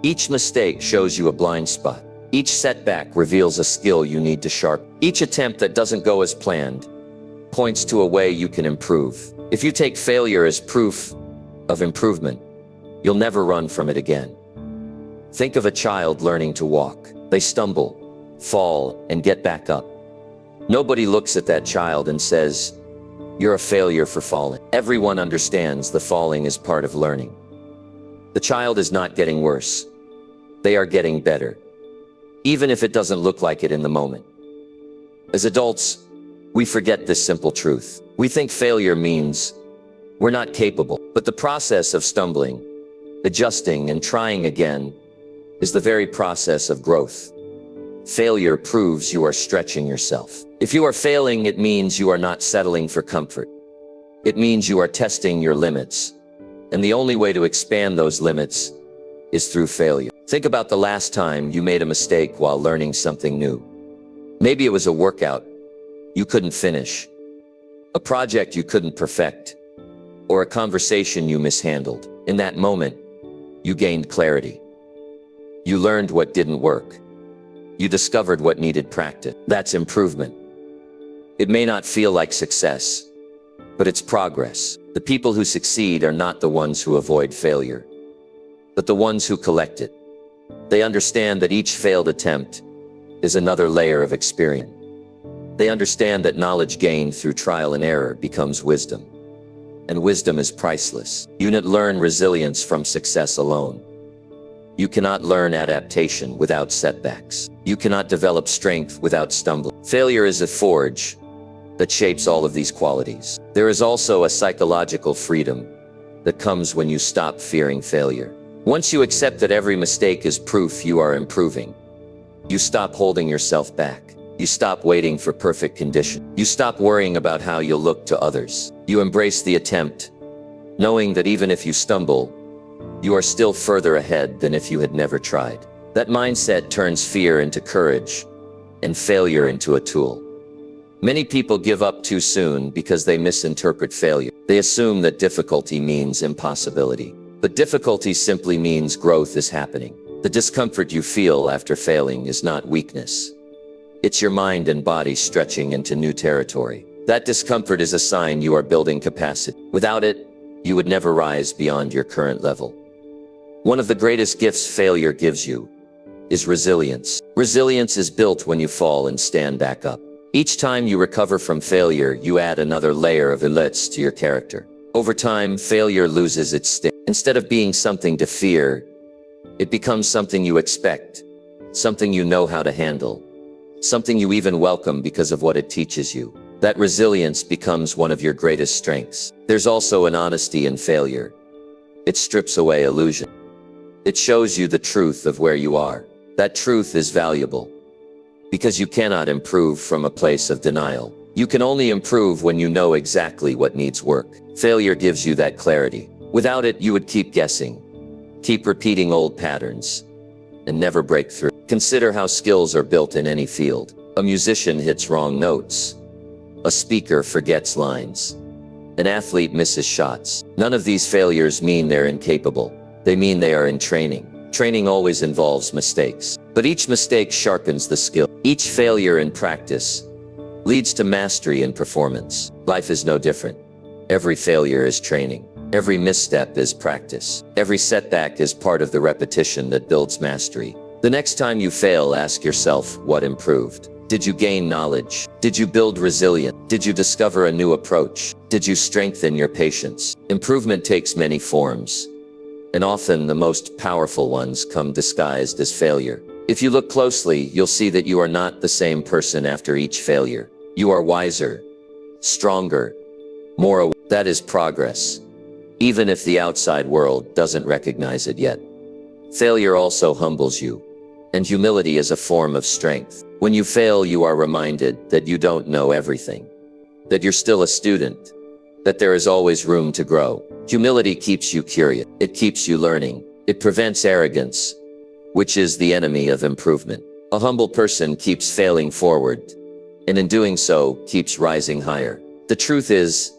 S1: Each mistake shows you a blind spot. Each setback reveals a skill you need to sharpen. Each attempt that doesn't go as planned points to a way you can improve. If you take failure as proof of improvement, you'll never run from it again. Think of a child learning to walk. They stumble, fall, and get back up. Nobody looks at that child and says, "You're a failure for falling." Everyone understands the falling is part of learning. The child is not getting worse. They are getting better, even if it doesn't look like it in the moment. As adults, we forget this simple truth. We think failure means we're not capable, but the process of stumbling, adjusting, and trying again is the very process of growth. Failure proves you are stretching yourself. If you are failing, it means you are not settling for comfort. It means you are testing your limits. And the only way to expand those limits is through failure. Think about the last time you made a mistake while learning something new. Maybe it was a workout you couldn't finish, a project you couldn't perfect, or a conversation you mishandled. In that moment, you gained clarity. You learned what didn't work. You discovered what needed practice. That's improvement. It may not feel like success, but it's progress. The people who succeed are not the ones who avoid failure, but the ones who collect it. They understand that each failed attempt is another layer of experience. They understand that knowledge gained through trial and error becomes wisdom, and wisdom is priceless. You cannot learn resilience from success alone. You cannot learn adaptation without setbacks. You cannot develop strength without stumbling. Failure is a forge that shapes all of these qualities. There is also a psychological freedom that comes when you stop fearing failure. Once you accept that every mistake is proof you are improving, you stop holding yourself back. You stop waiting for perfect conditions. You stop worrying about how you'll look to others. You embrace the attempt, knowing that even if you stumble, you are still further ahead than if you had never tried. That mindset turns fear into courage and failure into a tool. Many people give up too soon because they misinterpret failure. They assume that difficulty means impossibility. But difficulty simply means growth is happening. The discomfort you feel after failing is not weakness. It's your mind and body stretching into new territory. That discomfort is a sign you are building capacity. Without it, you would never rise beyond your current level. One of the greatest gifts failure gives you is resilience. Resilience is built when you fall and stand back up. Each time you recover from failure, you add another layer of illness to your character. Over time, failure loses its sting. Instead of being something to fear, it becomes something you expect, something you know how to handle, something you even welcome because of what it teaches you. That resilience becomes one of your greatest strengths. There's also an honesty in failure. It strips away illusion. It shows you the truth of where you are. That truth is valuable because you cannot improve from a place of denial. You can only improve when you know exactly what needs work. Failure gives you that clarity. Without it, you would keep guessing, keep repeating old patterns, and never break through. Consider how skills are built in any field. A musician hits wrong notes. A speaker forgets lines. An athlete misses shots. None of these failures mean they're incapable. They mean they are in training. Training always involves mistakes, but each mistake sharpens the skill. Each failure in practice leads to mastery in performance. Life is no different. Every failure is training. Every misstep is practice. Every setback is part of the repetition that builds mastery. The next time you fail, ask yourself what improved. Did you gain knowledge? Did you build resilience? Did you discover a new approach? Did you strengthen your patience? Improvement takes many forms, and often the most powerful ones come disguised as failure. If you look closely, you'll see that you are not the same person after each failure. You are wiser, stronger, more aware. That is progress, even if the outside world doesn't recognize it yet. Failure also humbles you, and humility is a form of strength. When you fail, you are reminded that you don't know everything, that you're still a student, that there is always room to grow. Humility keeps you curious. It keeps you learning. It prevents arrogance, which is the enemy of improvement. A humble person keeps failing forward, and in doing so, keeps rising higher. The truth is,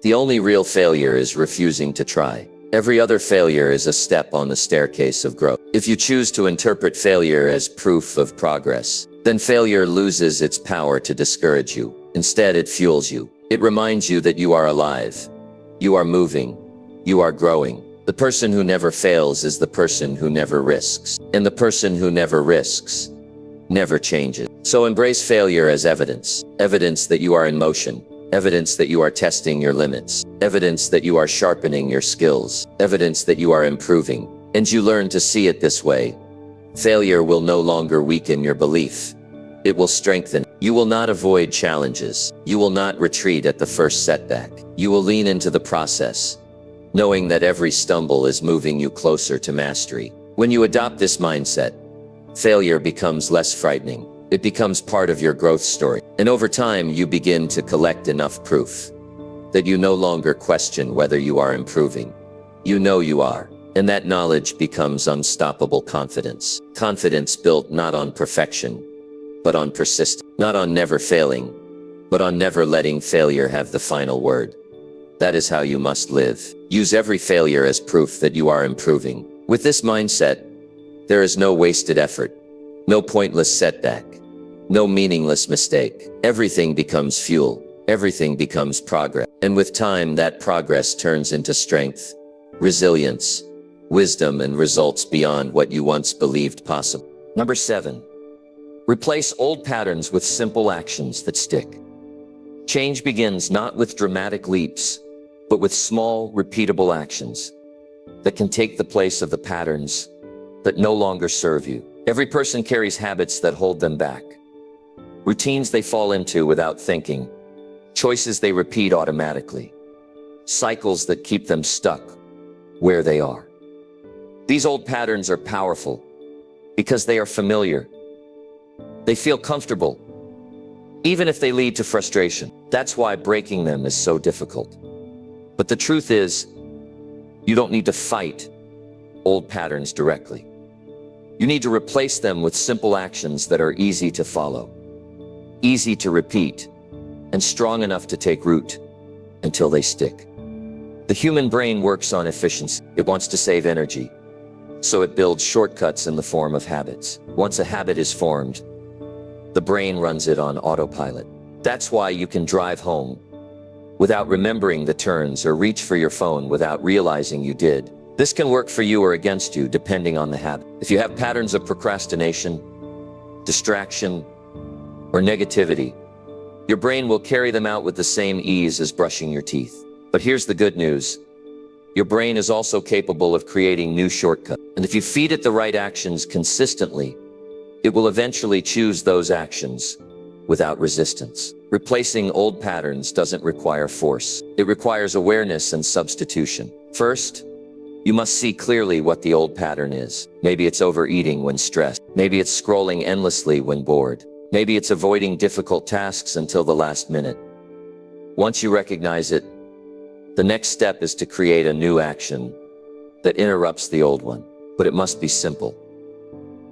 S1: the only real failure is refusing to try. Every other failure is a step on the staircase of growth. If you choose to interpret failure as proof of progress, then failure loses its power to discourage you. Instead, it fuels you. It reminds you that you are alive. You are moving. You are growing. The person who never fails is the person who never risks. And the person who never risks never changes. So embrace failure as evidence. Evidence that you are in motion. Evidence that you are testing your limits. Evidence that you are sharpening your skills. Evidence that you are improving. And you learn to see it this way. Failure will no longer weaken your belief. It will strengthen. You will not avoid challenges. You will not retreat at the first setback. You will lean into the process, knowing that every stumble is moving you closer to mastery. When you adopt this mindset, failure becomes less frightening. It becomes part of your growth story. And over time, you begin to collect enough proof that you no longer question whether you are improving. You know you are. And that knowledge becomes unstoppable confidence. Confidence built not on perfection, but on persistence. Not on never failing, but on never letting failure have the final word. That is how you must live. Use every failure as proof that you are improving. With this mindset, there is no wasted effort, no pointless setback, no meaningless mistake. Everything becomes fuel. Everything becomes progress. And with time, that progress turns into strength, resilience, wisdom, and results beyond what you once believed possible. Number 7, replace old patterns with simple actions that stick. Change begins not with dramatic leaps, but with small, repeatable actions that can take the place of the patterns that no longer serve you. Every person carries habits that hold them back, routines they fall into without thinking, choices they repeat automatically, cycles that keep them stuck where they are. These old patterns are powerful because they are familiar. They feel comfortable, even if they lead to frustration. That's why breaking them is so difficult. But the truth is, you don't need to fight old patterns directly. You need to replace them with simple actions that are easy to follow, easy to repeat, and strong enough to take root until they stick. The human brain works on efficiency. It wants to save energy, so it builds shortcuts in the form of habits. Once a habit is formed, the brain runs it on autopilot. That's why you can drive home without remembering the turns or reach for your phone without realizing you did. This can work for you or against you depending on the habit. If you have patterns of procrastination, distraction, or negativity, your brain will carry them out with the same ease as brushing your teeth. But here's the good news. Your brain is also capable of creating new shortcuts. And if you feed it the right actions consistently, it will eventually choose those actions without resistance. Replacing old patterns doesn't require force. It requires awareness and substitution. First, you must see clearly what the old pattern is. Maybe it's overeating when stressed. Maybe it's scrolling endlessly when bored. Maybe it's avoiding difficult tasks until the last minute. Once you recognize it, the next step is to create a new action that interrupts the old one. But it must be simple.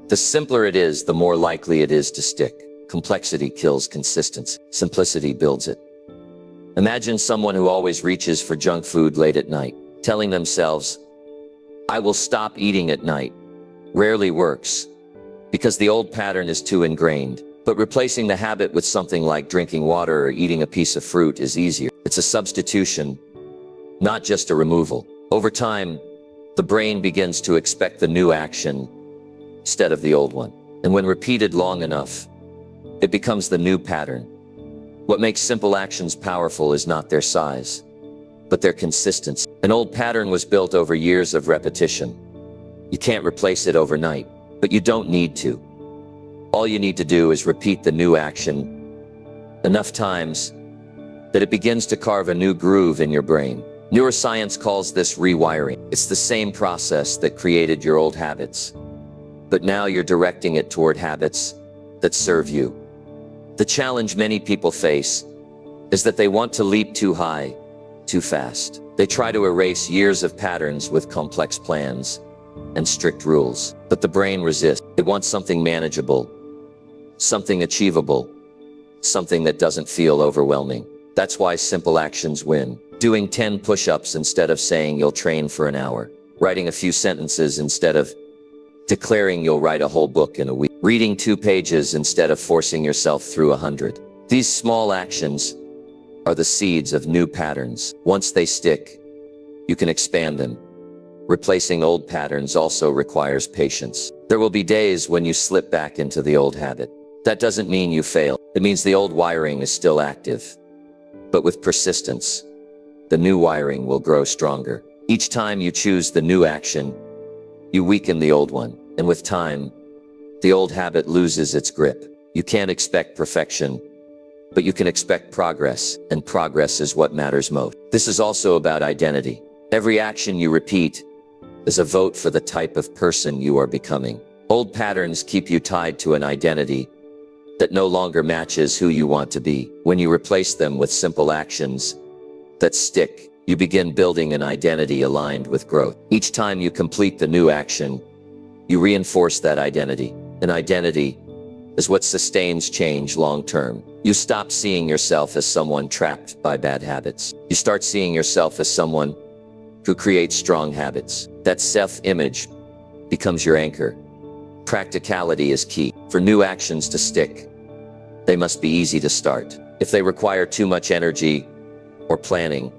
S1: The simpler it is, the more likely it is to stick. Complexity kills consistency. Simplicity builds it. Imagine someone who always reaches for junk food late at night, telling themselves, "I will stop eating at night." Rarely works, because the old pattern is too ingrained. But replacing the habit with something like drinking water or eating a piece of fruit is easier. It's a substitution, not just a removal. Over time, the brain begins to expect the new action instead of the old one. And when repeated long enough, it becomes the new pattern. What makes simple actions powerful is not their size, but their consistency. An old pattern was built over years of repetition. You can't replace it overnight, but you don't need to. All you need to do is repeat the new action enough times that it begins to carve a new groove in your brain. Neuroscience calls this rewiring. It's the same process that created your old habits, but now you're directing it toward habits that serve you. The challenge many people face is that they want to leap too high, too fast. They try to erase years of patterns with complex plans and strict rules, but the brain resists. It wants something manageable, something achievable, something that doesn't feel overwhelming. That's why simple actions win. Doing 10 push-ups instead of saying you'll train for an hour. Writing a few sentences instead of declaring you'll write a whole book in a week. Reading 2 pages instead of forcing yourself through 100. These small actions are the seeds of new patterns. Once they stick, you can expand them. Replacing old patterns also requires patience. There will be days when you slip back into the old habit. That doesn't mean you fail. It means the old wiring is still active. But with persistence, the new wiring will grow stronger. Each time you choose the new action, you weaken the old one. And with time, the old habit loses its grip. You can't expect perfection, but you can expect progress, and progress is what matters most. This is also about identity. Every action you repeat is a vote for the type of person you are becoming. Old patterns keep you tied to an identity that no longer matches who you want to be. When you replace them with simple actions that stick, you begin building an identity aligned with growth. Each time you complete the new action, you reinforce that identity. An identity is what sustains change long term. You stop seeing yourself as someone trapped by bad habits. You start seeing yourself as someone who creates strong habits. That self-image becomes your anchor. Practicality is key. For new actions to stick, they must be easy to start. If they require too much energy or planning,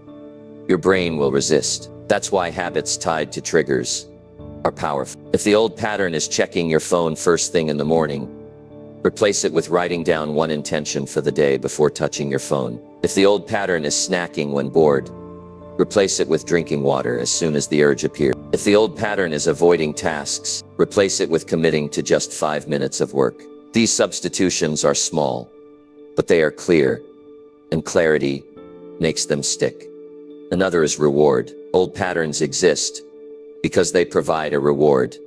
S1: your brain will resist. That's why habits tied to triggers are powerful. If the old pattern is checking your phone first thing in the morning, replace it with writing down one intention for the day before touching your phone. If the old pattern is snacking when bored, replace it with drinking water as soon as the urge appears. If the old pattern is avoiding tasks, replace it with committing to just 5 minutes of work. These substitutions are small, but they are clear, and clarity makes them stick. Another is reward. Old patterns exist because they provide a reward,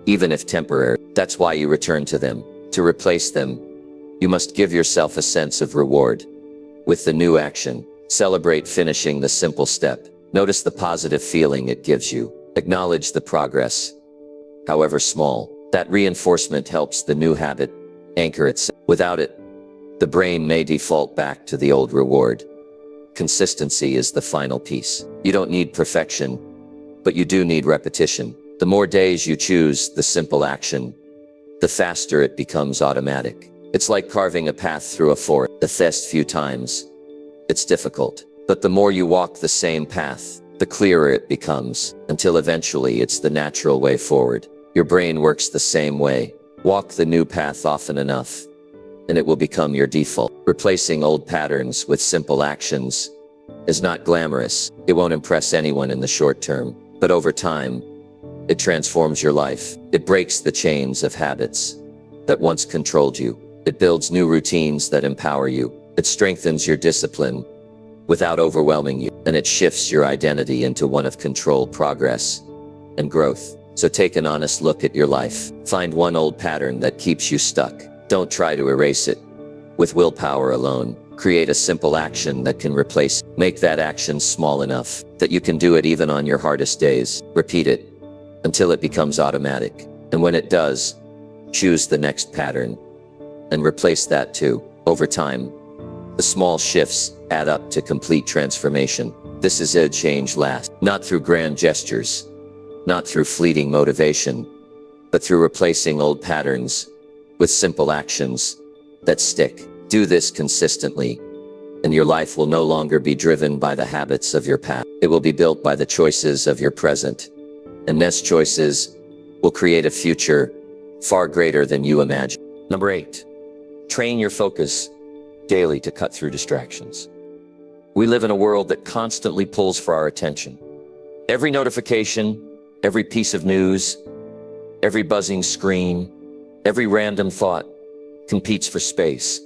S1: even if temporary. That's why you return to them. To replace them, you must give yourself a sense of reward. With the new action, celebrate finishing the simple step. Notice the positive feeling it gives you. Acknowledge the progress, however small. That reinforcement helps the new habit anchor itself. Without it, the brain may default back to the old reward. Consistency is the final piece. You don't need perfection, but you do need repetition. The more days you choose the simple action, the faster it becomes automatic. It's like carving a path through a forest. The first few times, it's difficult. But the more you walk the same path, the clearer it becomes, until eventually it's the natural way forward. Your brain works the same way. Walk the new path often enough, and it will become your default. Replacing old patterns with simple actions is not glamorous. It won't impress anyone in the short term, but over time, it transforms your life. It breaks the chains of habits that once controlled you. It builds new routines that empower you. It strengthens your discipline without overwhelming you, and it shifts your identity into one of control, progress, and growth. So take an honest look at your life. Find one old pattern that keeps you stuck. Don't try to erase it with willpower alone. Create a simple action that can replace. Make that action small enough that you can do it even on your hardest days. Repeat it until it becomes automatic. And when it does, choose the next pattern and replace that too. Over time, the small shifts add up to complete transformation. This is a change lasts, not through grand gestures, not through fleeting motivation, but through replacing old patterns with simple actions that stick. Do this consistently, and your life will no longer be driven by the habits of your past. It will be built by the choices of your present, and these choices will create a future far greater than you imagine. Number 8, train your focus daily to cut through distractions. We live in a world that constantly pulls for our attention. Every notification, every piece of news, every buzzing screen, every random thought competes for space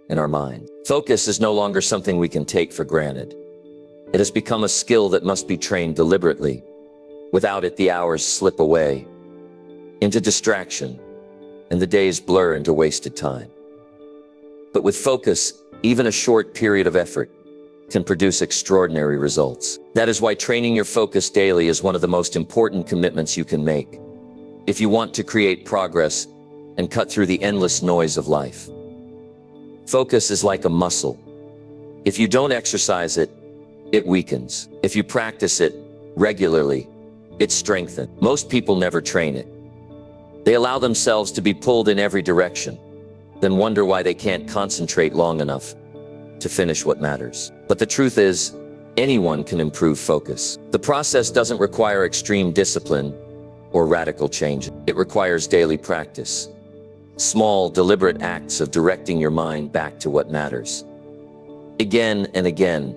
S1: in our mind. Focus is no longer something we can take for granted. It has become a skill that must be trained deliberately. Without it, the hours slip away into distraction, and the days blur into wasted time. But with focus, even a short period of effort can produce extraordinary results. That is why training your focus daily is one of the most important commitments you can make if you want to create progress and cut through the endless noise of life. Focus is like a muscle. If you don't exercise it, it weakens. If you practice it regularly, it strengthens. Most people never train it. They allow themselves to be pulled in every direction, then wonder why they can't concentrate long enough to finish what matters. But the truth is, anyone can improve focus. The process doesn't require extreme discipline or radical change. It requires daily practice, small, deliberate acts of directing your mind back to what matters, again and again,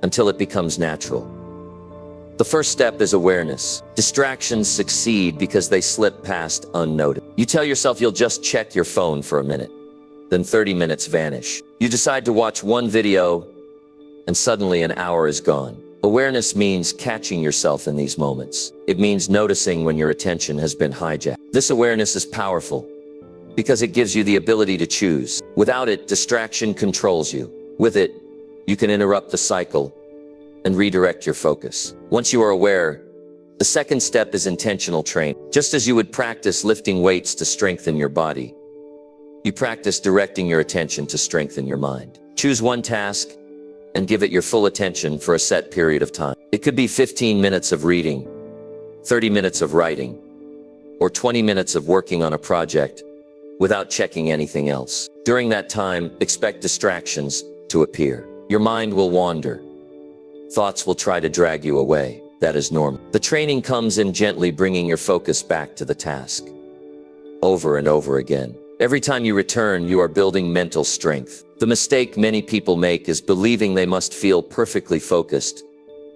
S1: until it becomes natural. The first step is awareness. Distractions succeed because they slip past unnoticed. You tell yourself you'll just check your phone for a minute, then 30 minutes vanish. You decide to watch one video, and suddenly an hour is gone. Awareness means catching yourself in these moments. It means noticing when your attention has been hijacked. This awareness is powerful because it gives you the ability to choose. Without it, distraction controls you. With it, you can interrupt the cycle and redirect your focus. Once you are aware, the second step is intentional training. Just as you would practice lifting weights to strengthen your body, you practice directing your attention to strengthen your mind. Choose one task and give it your full attention for a set period of time. It could be 15 minutes of reading, 30 minutes of writing, or 20 minutes of working on a project without checking anything else. During that time, expect distractions to appear. Your mind will wander. Thoughts will try to drag you away. That is normal. The training comes in gently bringing your focus back to the task, over and over again. Every time you return, you are building mental strength. The mistake many people make is believing they must feel perfectly focused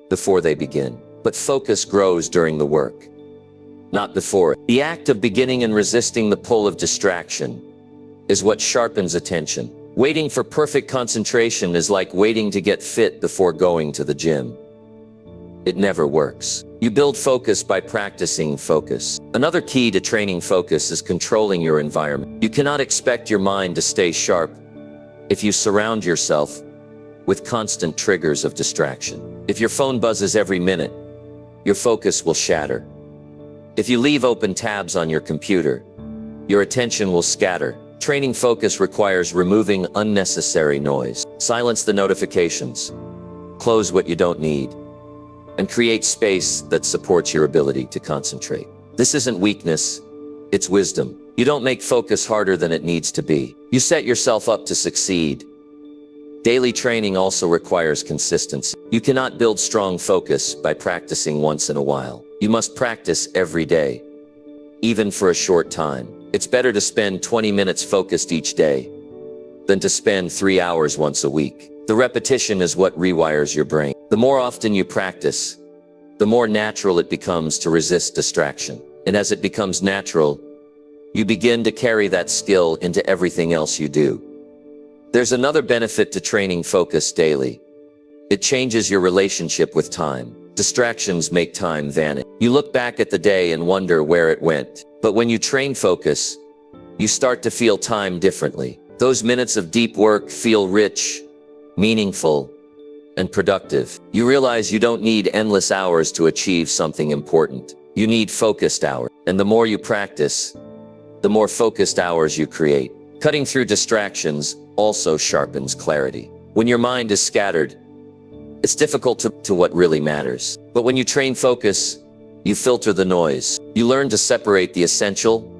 S1: before they begin. But focus grows during the work, not before it. The act of beginning and resisting the pull of distraction is what sharpens attention. Waiting for perfect concentration is like waiting to get fit before going to the gym. It never works. You build focus by practicing focus. Another key to training focus is controlling your environment. You cannot expect your mind to stay sharp if you surround yourself with constant triggers of distraction. If your phone buzzes every minute, your focus will shatter. If you leave open tabs on your computer, your attention will scatter. Training focus requires removing unnecessary noise. Silence the notifications, close what you don't need, and create space that supports your ability to concentrate. This isn't weakness, it's wisdom. You don't make focus harder than it needs to be. You set yourself up to succeed. Daily training also requires consistency. You cannot build strong focus by practicing once in a while. You must practice every day, even for a short time. It's better to spend 20 minutes focused each day than to spend 3 hours once a week. The repetition is what rewires your brain. The more often you practice, the more natural it becomes to resist distraction. And as it becomes natural, you begin to carry that skill into everything else you do. There's another benefit to training focus daily. It changes your relationship with time. Distractions make time vanish. You look back at the day and wonder where it went. But when you train focus, you start to feel time differently. Those minutes of deep work feel rich, meaningful, and productive. You realize you don't need endless hours to achieve something important. You need focused hours. And the more you practice, the more focused hours you create. Cutting through distractions also sharpens clarity. When your mind is scattered, it's difficult to what really matters. But when you train focus, you filter the noise. You learn to separate the essential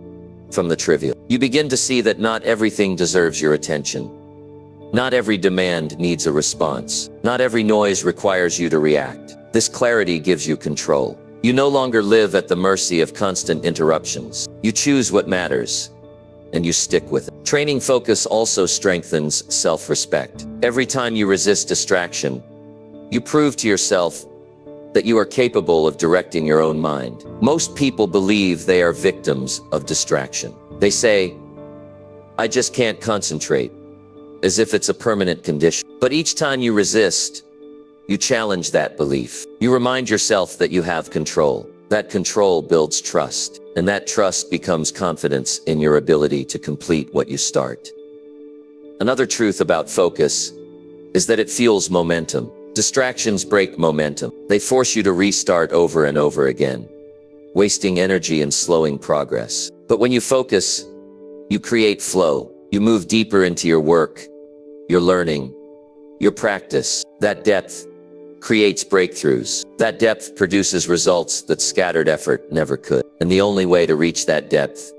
S1: from the trivial. You begin to see that not everything deserves your attention. Not every demand needs a response. Not every noise requires you to react. This clarity gives you control. You no longer live at the mercy of constant interruptions. You choose what matters, and you stick with it. Training focus also strengthens self-respect. Every time you resist distraction, you prove to yourself that you are capable of directing your own mind. Most people believe they are victims of distraction. They say, "I just can't concentrate," as if it's a permanent condition. But each time you resist, you challenge that belief. You remind yourself that you have control. That control builds trust, and that trust becomes confidence in your ability to complete what you start. Another truth about focus is that it fuels momentum. Distractions break momentum. They force you to restart over and over again, wasting energy and slowing progress. But when you focus, you create flow. You move deeper into your work, your learning, your practice. That depth creates breakthroughs. That depth produces results that scattered effort never could. And the only way to reach that depth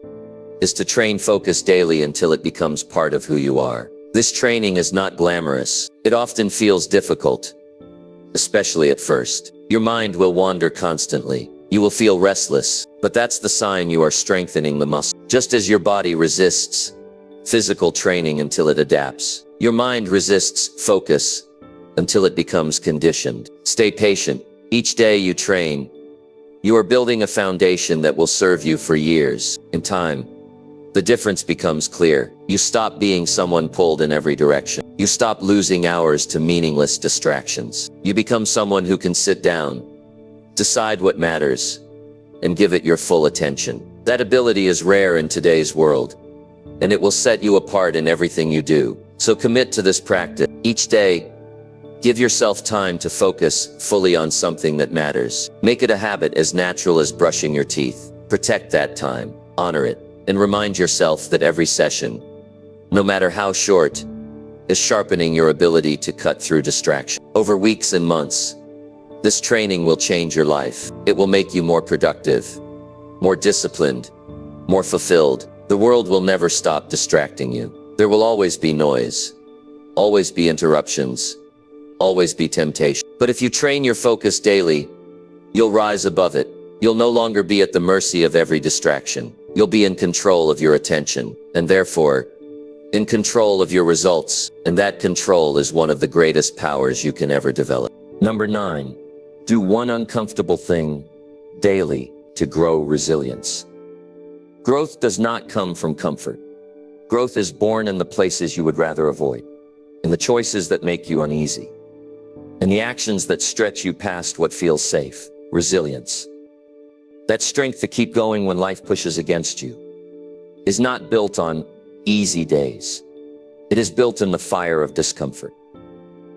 S1: is to train focus daily until it becomes part of who you are. This training is not glamorous. It often feels difficult, especially at first. Your mind will wander constantly. You will feel restless, but that's the sign you are strengthening the muscle. Just as your body resists physical training until it adapts, your mind resists focus until it becomes conditioned. Stay patient. Each day you train, you are building a foundation that will serve you for years. In time, the difference becomes clear. You stop being someone pulled in every direction. You stop losing hours to meaningless distractions. You become someone who can sit down, decide what matters, and give it your full attention. That ability is rare in today's world, and it will set you apart in everything you do. So commit to this practice. Each day, give yourself time to focus fully on something that matters. Make it a habit as natural as brushing your teeth. Protect that time, honor it, and remind yourself that every session, no matter how short, is sharpening your ability to cut through distraction. Over weeks and months, this training will change your life. It will make you more productive, more disciplined, more fulfilled. The world will never stop distracting you. There will always be noise, always be interruptions, always be temptation. But if you train your focus daily, you'll rise above it. You'll no longer be at the mercy of every distraction. You'll be in control of your attention, and therefore, in control of your results. And that control is one of the greatest powers you can ever develop. Number 9, do one uncomfortable thing daily to grow resilience. Growth does not come from comfort. Growth is born in the places you would rather avoid, in the choices that make you uneasy, in the actions that stretch you past what feels safe. Resilience, that strength to keep going when life pushes against you, is not built on easy days. It is built in the fire of discomfort.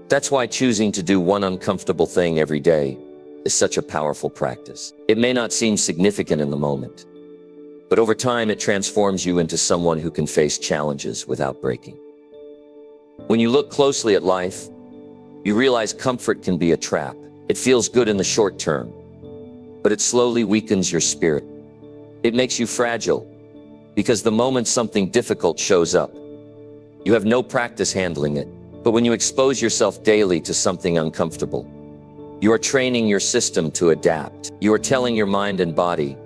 S1: That's why choosing to do one uncomfortable thing every day is such a powerful practice. It may not seem significant in the moment, but over time it transforms you into someone who can face challenges without breaking. When you look closely at life, you realize comfort can be a trap. It feels good in the short term, but it slowly weakens your spirit. It makes you fragile, because the moment something difficult shows up, you have no practice handling it. But when you expose yourself daily to something uncomfortable, you are training your system to adapt. You are telling your mind and body,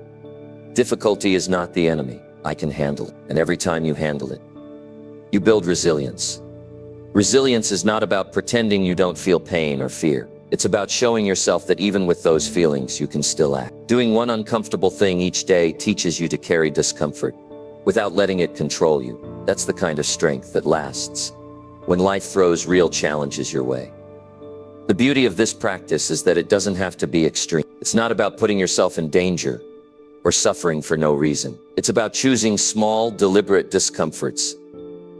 S1: difficulty is not the enemy. I can handle it. And every time you handle it, you build resilience. Resilience is not about pretending you don't feel pain or fear. It's about showing yourself that even with those feelings, you can still act. Doing one uncomfortable thing each day teaches you to carry discomfort without letting it control you. That's the kind of strength that lasts when life throws real challenges your way. The beauty of this practice is that it doesn't have to be extreme. It's not about putting yourself in danger or suffering for no reason. It's about choosing small, deliberate discomforts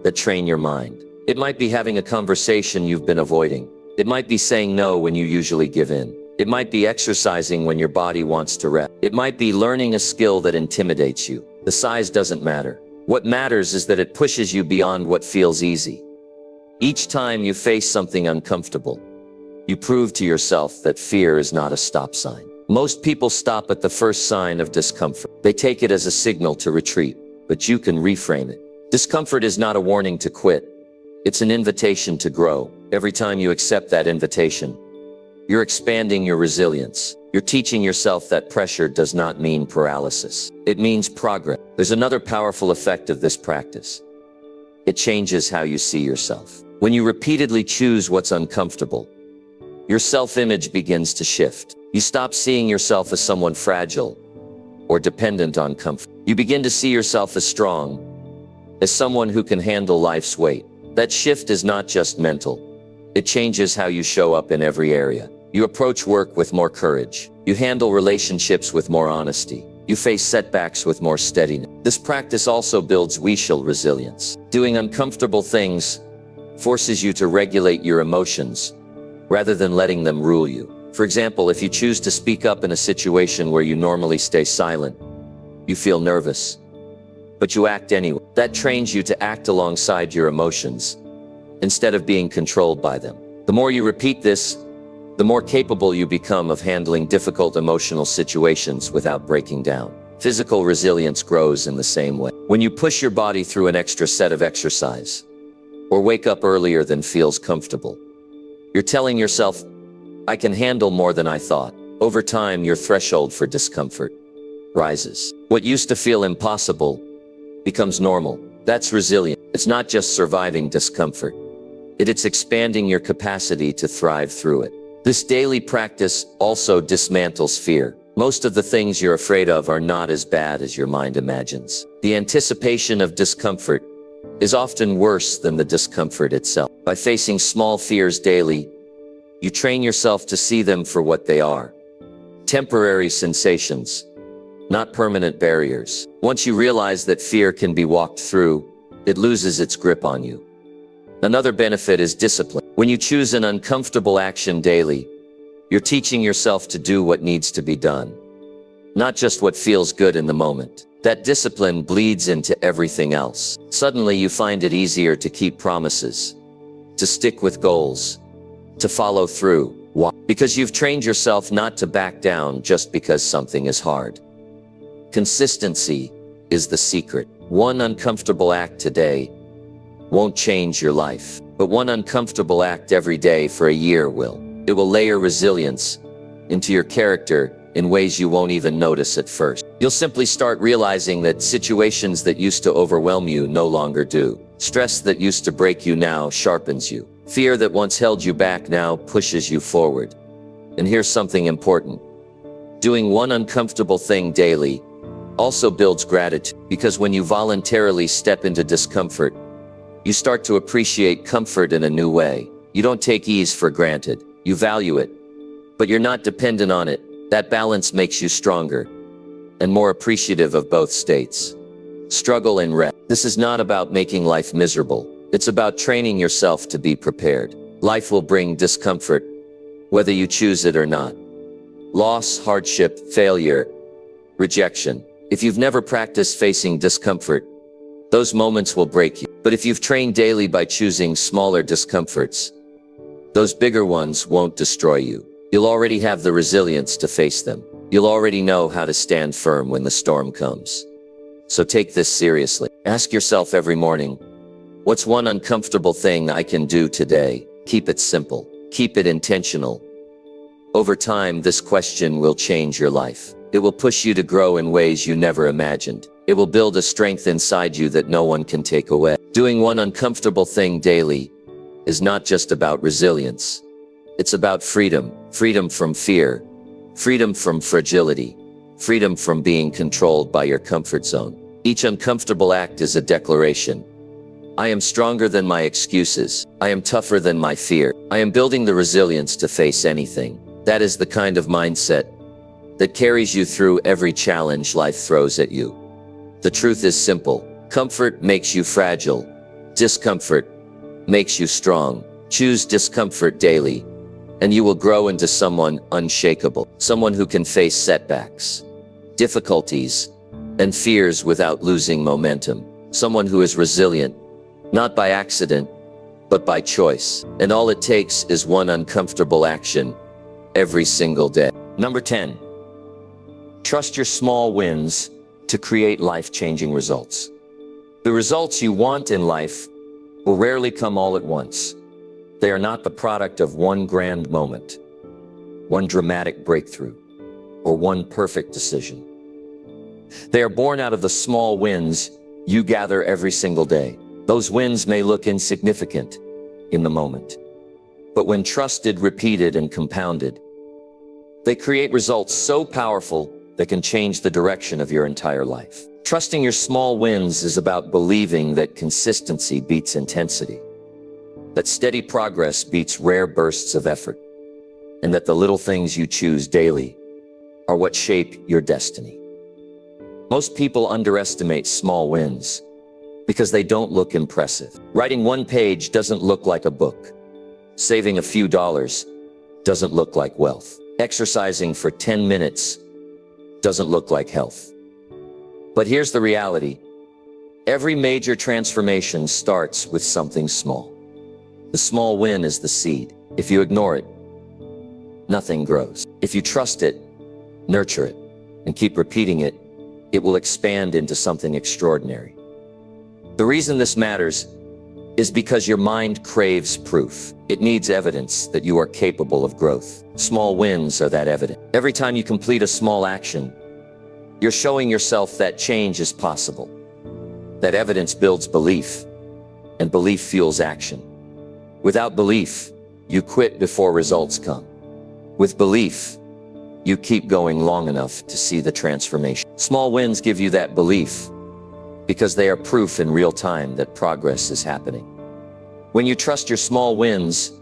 S1: that train your mind. It might be having a conversation you've been avoiding. It might be saying no when you usually give in. It might be exercising when your body wants to rest. It might be learning a skill that intimidates you. The size doesn't matter. What matters is that it pushes you beyond what feels easy. Each time you face something uncomfortable, you prove to yourself that fear is not a stop sign. Most people stop at the first sign of discomfort. They take it as a signal to retreat, but you can reframe it. Discomfort is not a warning to quit. It's an invitation to grow. Every time you accept that invitation, you're expanding your resilience. You're teaching yourself that pressure does not mean paralysis. It means progress. There's another powerful effect of this practice. It changes how you see yourself. When you repeatedly choose what's uncomfortable, your self-image begins to shift. You stop seeing yourself as someone fragile or dependent on comfort. You begin to see yourself as strong, as someone who can handle life's weight. That shift is not just mental. It changes how you show up in every area. You approach work with more courage. You handle relationships with more honesty. You face setbacks with more steadiness. This practice also builds resilience. Doing uncomfortable things forces you to regulate your emotions rather than letting them rule you. For example, if you choose to speak up in a situation where you normally stay silent, you feel nervous, but you act anyway. That trains you to act alongside your emotions instead of being controlled by them. The more you repeat this, the more capable you become of handling difficult emotional situations without breaking down. Physical resilience grows in the same way. When you push your body through an extra set of exercise, or wake up earlier than feels comfortable, you're telling yourself, I can handle more than I thought. Over time, your threshold for discomfort rises. What used to feel impossible becomes normal. That's resilience. It's not just surviving discomfort. It's expanding your capacity to thrive through it. This daily practice also dismantles fear. Most of the things you're afraid of are not as bad as your mind imagines. The anticipation of discomfort is often worse than the discomfort itself. By facing small fears daily, you train yourself to see them for what they are. Temporary sensations, not permanent barriers. Once you realize that fear can be walked through, it loses its grip on you. Another benefit is discipline. When you choose an uncomfortable action daily, you're teaching yourself to do what needs to be done, not just what feels good in the moment. That discipline bleeds into everything else. Suddenly you find it easier to keep promises, to stick with goals, to follow through. Why? Because you've trained yourself not to back down just because something is hard. Consistency is the secret. One uncomfortable act today won't change your life, but one uncomfortable act every day for a year will. It will layer resilience into your character in ways you won't even notice at first. You'll simply start realizing that situations that used to overwhelm you no longer do. Stress that used to break you now sharpens you. Fear that once held you back now pushes you forward. And here's something important. Doing one uncomfortable thing daily also builds gratitude, because when you voluntarily step into discomfort, you start to appreciate comfort in a new way. You don't take ease for granted. You value it, but you're not dependent on it. That balance makes you stronger and more appreciative of both states. Struggle and rest. This is not about making life miserable. It's about training yourself to be prepared. Life will bring discomfort, whether you choose it or not. Loss, hardship, failure, rejection. If you've never practiced facing discomfort, those moments will break you. But if you've trained daily by choosing smaller discomforts, those bigger ones won't destroy you. You'll already have the resilience to face them. You'll already know how to stand firm when the storm comes. So take this seriously. Ask yourself every morning, what's one uncomfortable thing I can do today? Keep it simple. Keep it intentional. Over time, this question will change your life. It will push you to grow in ways you never imagined. It will build a strength inside you that no one can take away. Doing one uncomfortable thing daily is not just about resilience. It's about freedom. Freedom from fear. Freedom from fragility. Freedom from being controlled by your comfort zone. Each uncomfortable act is a declaration. I am stronger than my excuses. I am tougher than my fear. I am building the resilience to face anything. That is the kind of mindset that carries you through every challenge life throws at you. The truth is simple. Comfort makes you fragile. Discomfort makes you strong. Choose discomfort daily, and you will grow into someone unshakable. Someone who can face setbacks, difficulties, and fears without losing momentum. someone who is resilient, not by accident, but by choice. And all it takes is one uncomfortable action every single day. Number 10, trust your small wins to create life-changing results. The results you want in life will rarely come all at once. They are not the product of one grand moment, one dramatic breakthrough, or one perfect decision. They are born out of the small wins you gather every single day. Those wins may look insignificant in the moment, but when trusted, repeated, and compounded, they create results so powerful that can change the direction of your entire life. Trusting your small wins is about believing that consistency beats intensity, that steady progress beats rare bursts of effort, and that the little things you choose daily are what shape your destiny. Most people underestimate small wins because they don't look impressive. Writing one page doesn't look like a book. Saving a few dollars doesn't look like wealth. Exercising for 10 minutes doesn't look like health. But here's the reality. Every major transformation starts with something small. The small win is the seed. If you ignore it, nothing grows. If you trust it, nurture it, and keep repeating it, it will expand into something extraordinary. The reason this matters is because your mind craves proof. It needs evidence that you are capable of growth. Small wins are that evidence. Every time you complete a small action, you're showing yourself that change is possible. That evidence builds belief, and belief fuels action. Without belief, you quit before results come. With belief, you keep going long enough to see the transformation. Small wins give you that belief because they are proof in real time that progress is happening. When you trust your small wins,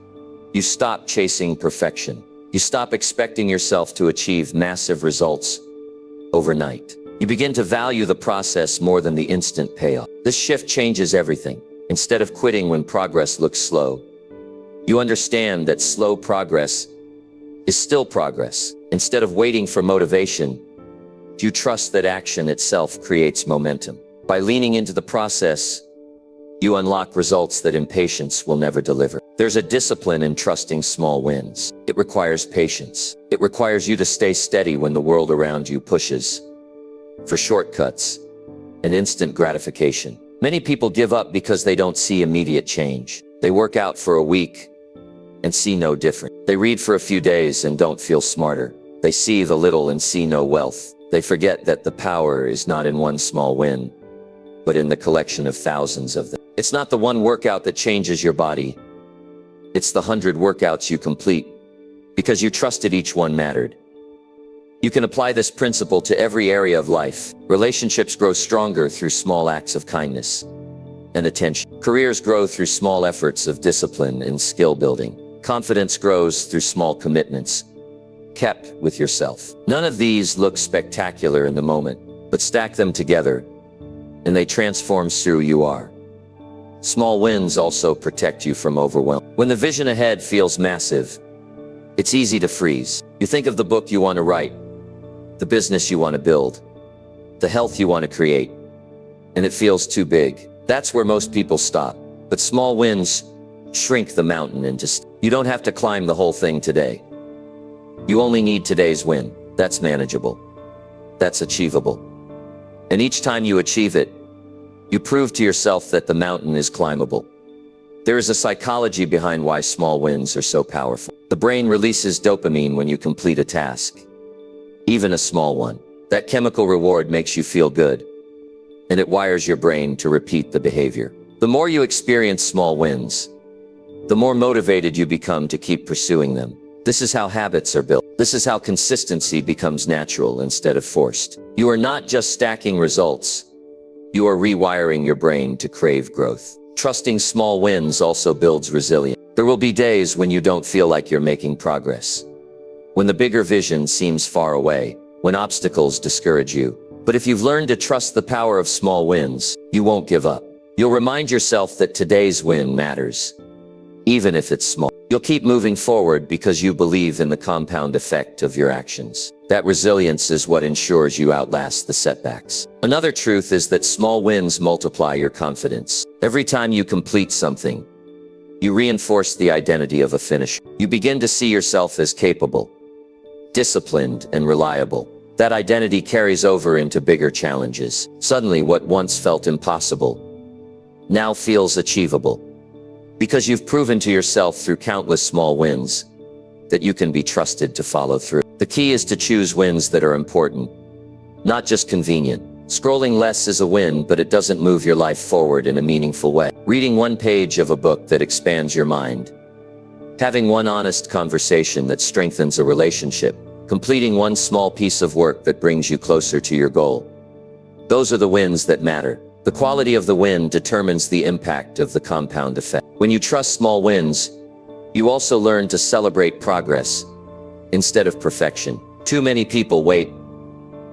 S1: you stop chasing perfection. You stop expecting yourself to achieve massive results overnight. You begin to value the process more than the instant payoff. This shift changes everything. Instead of quitting when progress looks slow, you understand that slow progress is still progress. Instead of waiting for motivation, you trust that action itself creates momentum. By leaning into the process, you unlock results that impatience will never deliver. There's a discipline in trusting small wins. It requires patience. It requires you to stay steady when the world around you pushes for shortcuts and instant gratification. Many people give up because they don't see immediate change. They work out for a week and see no difference. They read for a few days and don't feel smarter. They see the little and see no wealth. They forget that the power is not in one small win, but in the collection of thousands of them. It's not the one workout that changes your body. It's the 100 workouts you complete because you trusted each one mattered. You can apply this principle to every area of life. Relationships grow stronger through small acts of kindness and attention. Careers grow through small efforts of discipline and skill building. Confidence grows through small commitments kept with yourself. None of these look spectacular in the moment, but stack them together and they transform who you are. Small wins also protect you from overwhelm. When the vision ahead feels massive, it's easy to freeze. You think of the book you want to write, the business you want to build, the health you want to create, and it feels too big. That's where most people stop. But small wins shrink the mountain into You don't have to climb the whole thing today. You only need today's win. That's manageable. That's achievable. And each time you achieve it, you prove to yourself that the mountain is climbable. There is a psychology behind why small wins are so powerful. The brain releases dopamine when you complete a task, even a small one. That chemical reward makes you feel good, and it wires your brain to repeat the behavior. The more you experience small wins, the more motivated you become to keep pursuing them. This is how habits are built. This is how consistency becomes natural instead of forced. You are not just stacking results. You are rewiring your brain to crave growth. Trusting small wins also builds resilience. There will be days when you don't feel like you're making progress, when the bigger vision seems far away, when obstacles discourage you. But if you've learned to trust the power of small wins, you won't give up. You'll remind yourself that today's win matters, even if it's small. You'll keep moving forward because you believe in the compound effect of your actions. That resilience is what ensures you outlast the setbacks. Another truth is that small wins multiply your confidence. Every time you complete something, you reinforce the identity of a finisher. You begin to see yourself as capable, disciplined, and reliable. That identity carries over into bigger challenges. Suddenly, what once felt impossible now feels achievable, because you've proven to yourself through countless small wins that you can be trusted to follow through. The key is to choose wins that are important, not just convenient. Scrolling less is a win, but it doesn't move your life forward in a meaningful way. Reading one page of a book that expands your mind, having one honest conversation that strengthens a relationship, completing one small piece of work that brings you closer to your goal. Those are the wins that matter. The quality of the win determines the impact of the compound effect. When you trust small wins, you also learn to celebrate progress instead of perfection. Too many people wait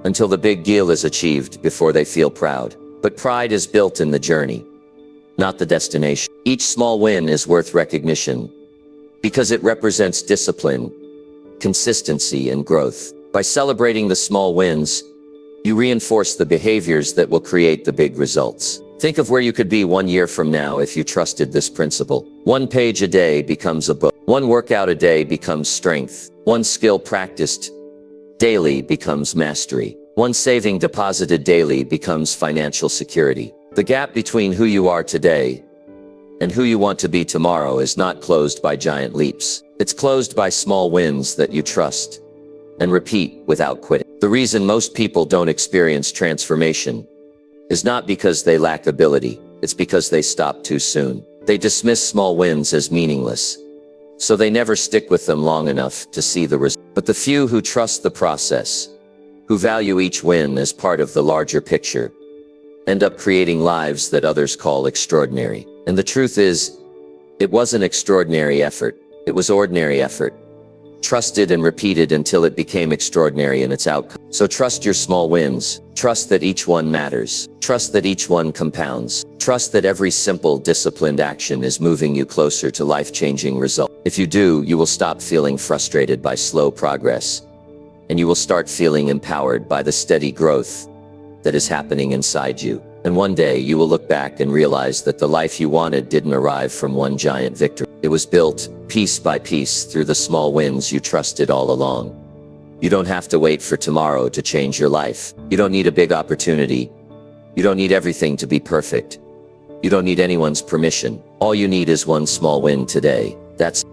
S1: until the big deal is achieved before they feel proud. But pride is built in the journey, not the destination. Each small win is worth recognition because it represents discipline, consistency, and growth. By celebrating the small wins, you reinforce the behaviors that will create the big results. Think of where you could be 1 year from now if you trusted this principle. 1 page a day becomes a book. 1 workout a day becomes strength. 1 skill practiced daily becomes mastery. 1 saving deposited daily becomes financial security. The gap between who you are today and who you want to be tomorrow is not closed by giant leaps. It's closed by small wins that you trust and repeat without quitting. The reason most people don't experience transformation is not because they lack ability, it's because they stop too soon. They dismiss small wins as meaningless, so they never stick with them long enough to see the result. But the few who trust the process, who value each win as part of the larger picture, end up creating lives that others call extraordinary. And the truth is, it wasn't extraordinary effort, it was ordinary effort, trusted and repeated until it became extraordinary in its outcome. So trust your small wins. Trust that each one matters. Trust that each one compounds. Trust that every simple, disciplined action is moving you closer to life-changing results. If you do, you will stop feeling frustrated by slow progress, and you will start feeling empowered by the steady growth that is happening inside you. And one day you will look back and realize that the life you wanted didn't arrive from one giant victory. It was built piece by piece through the small wins you trusted all along. You don't have to wait for tomorrow to change your life. You don't need a big opportunity. You don't need everything to be perfect. You don't need anyone's permission. All you need is one small win today.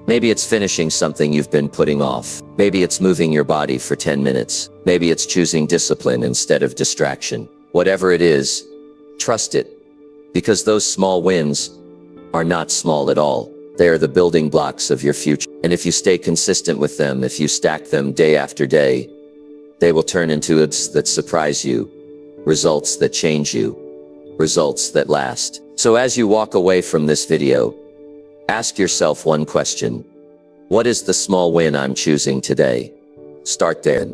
S1: Maybe it's finishing something you've been putting off. Maybe it's moving your body for 10 minutes. Maybe it's choosing discipline instead of distraction. Whatever it is, trust it, because those small wins are not small at all. They are the building blocks of your future. And if you stay consistent with them, if you stack them day after day, they will turn into results that surprise you, results that change you, results that last. So as you walk away from this video, ask yourself one question. What is the small win I'm choosing today? Start there.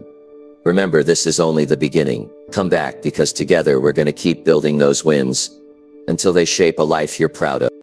S1: Remember, this is only the beginning. Come back, because together we're going to keep building those wins until they shape a life you're proud of.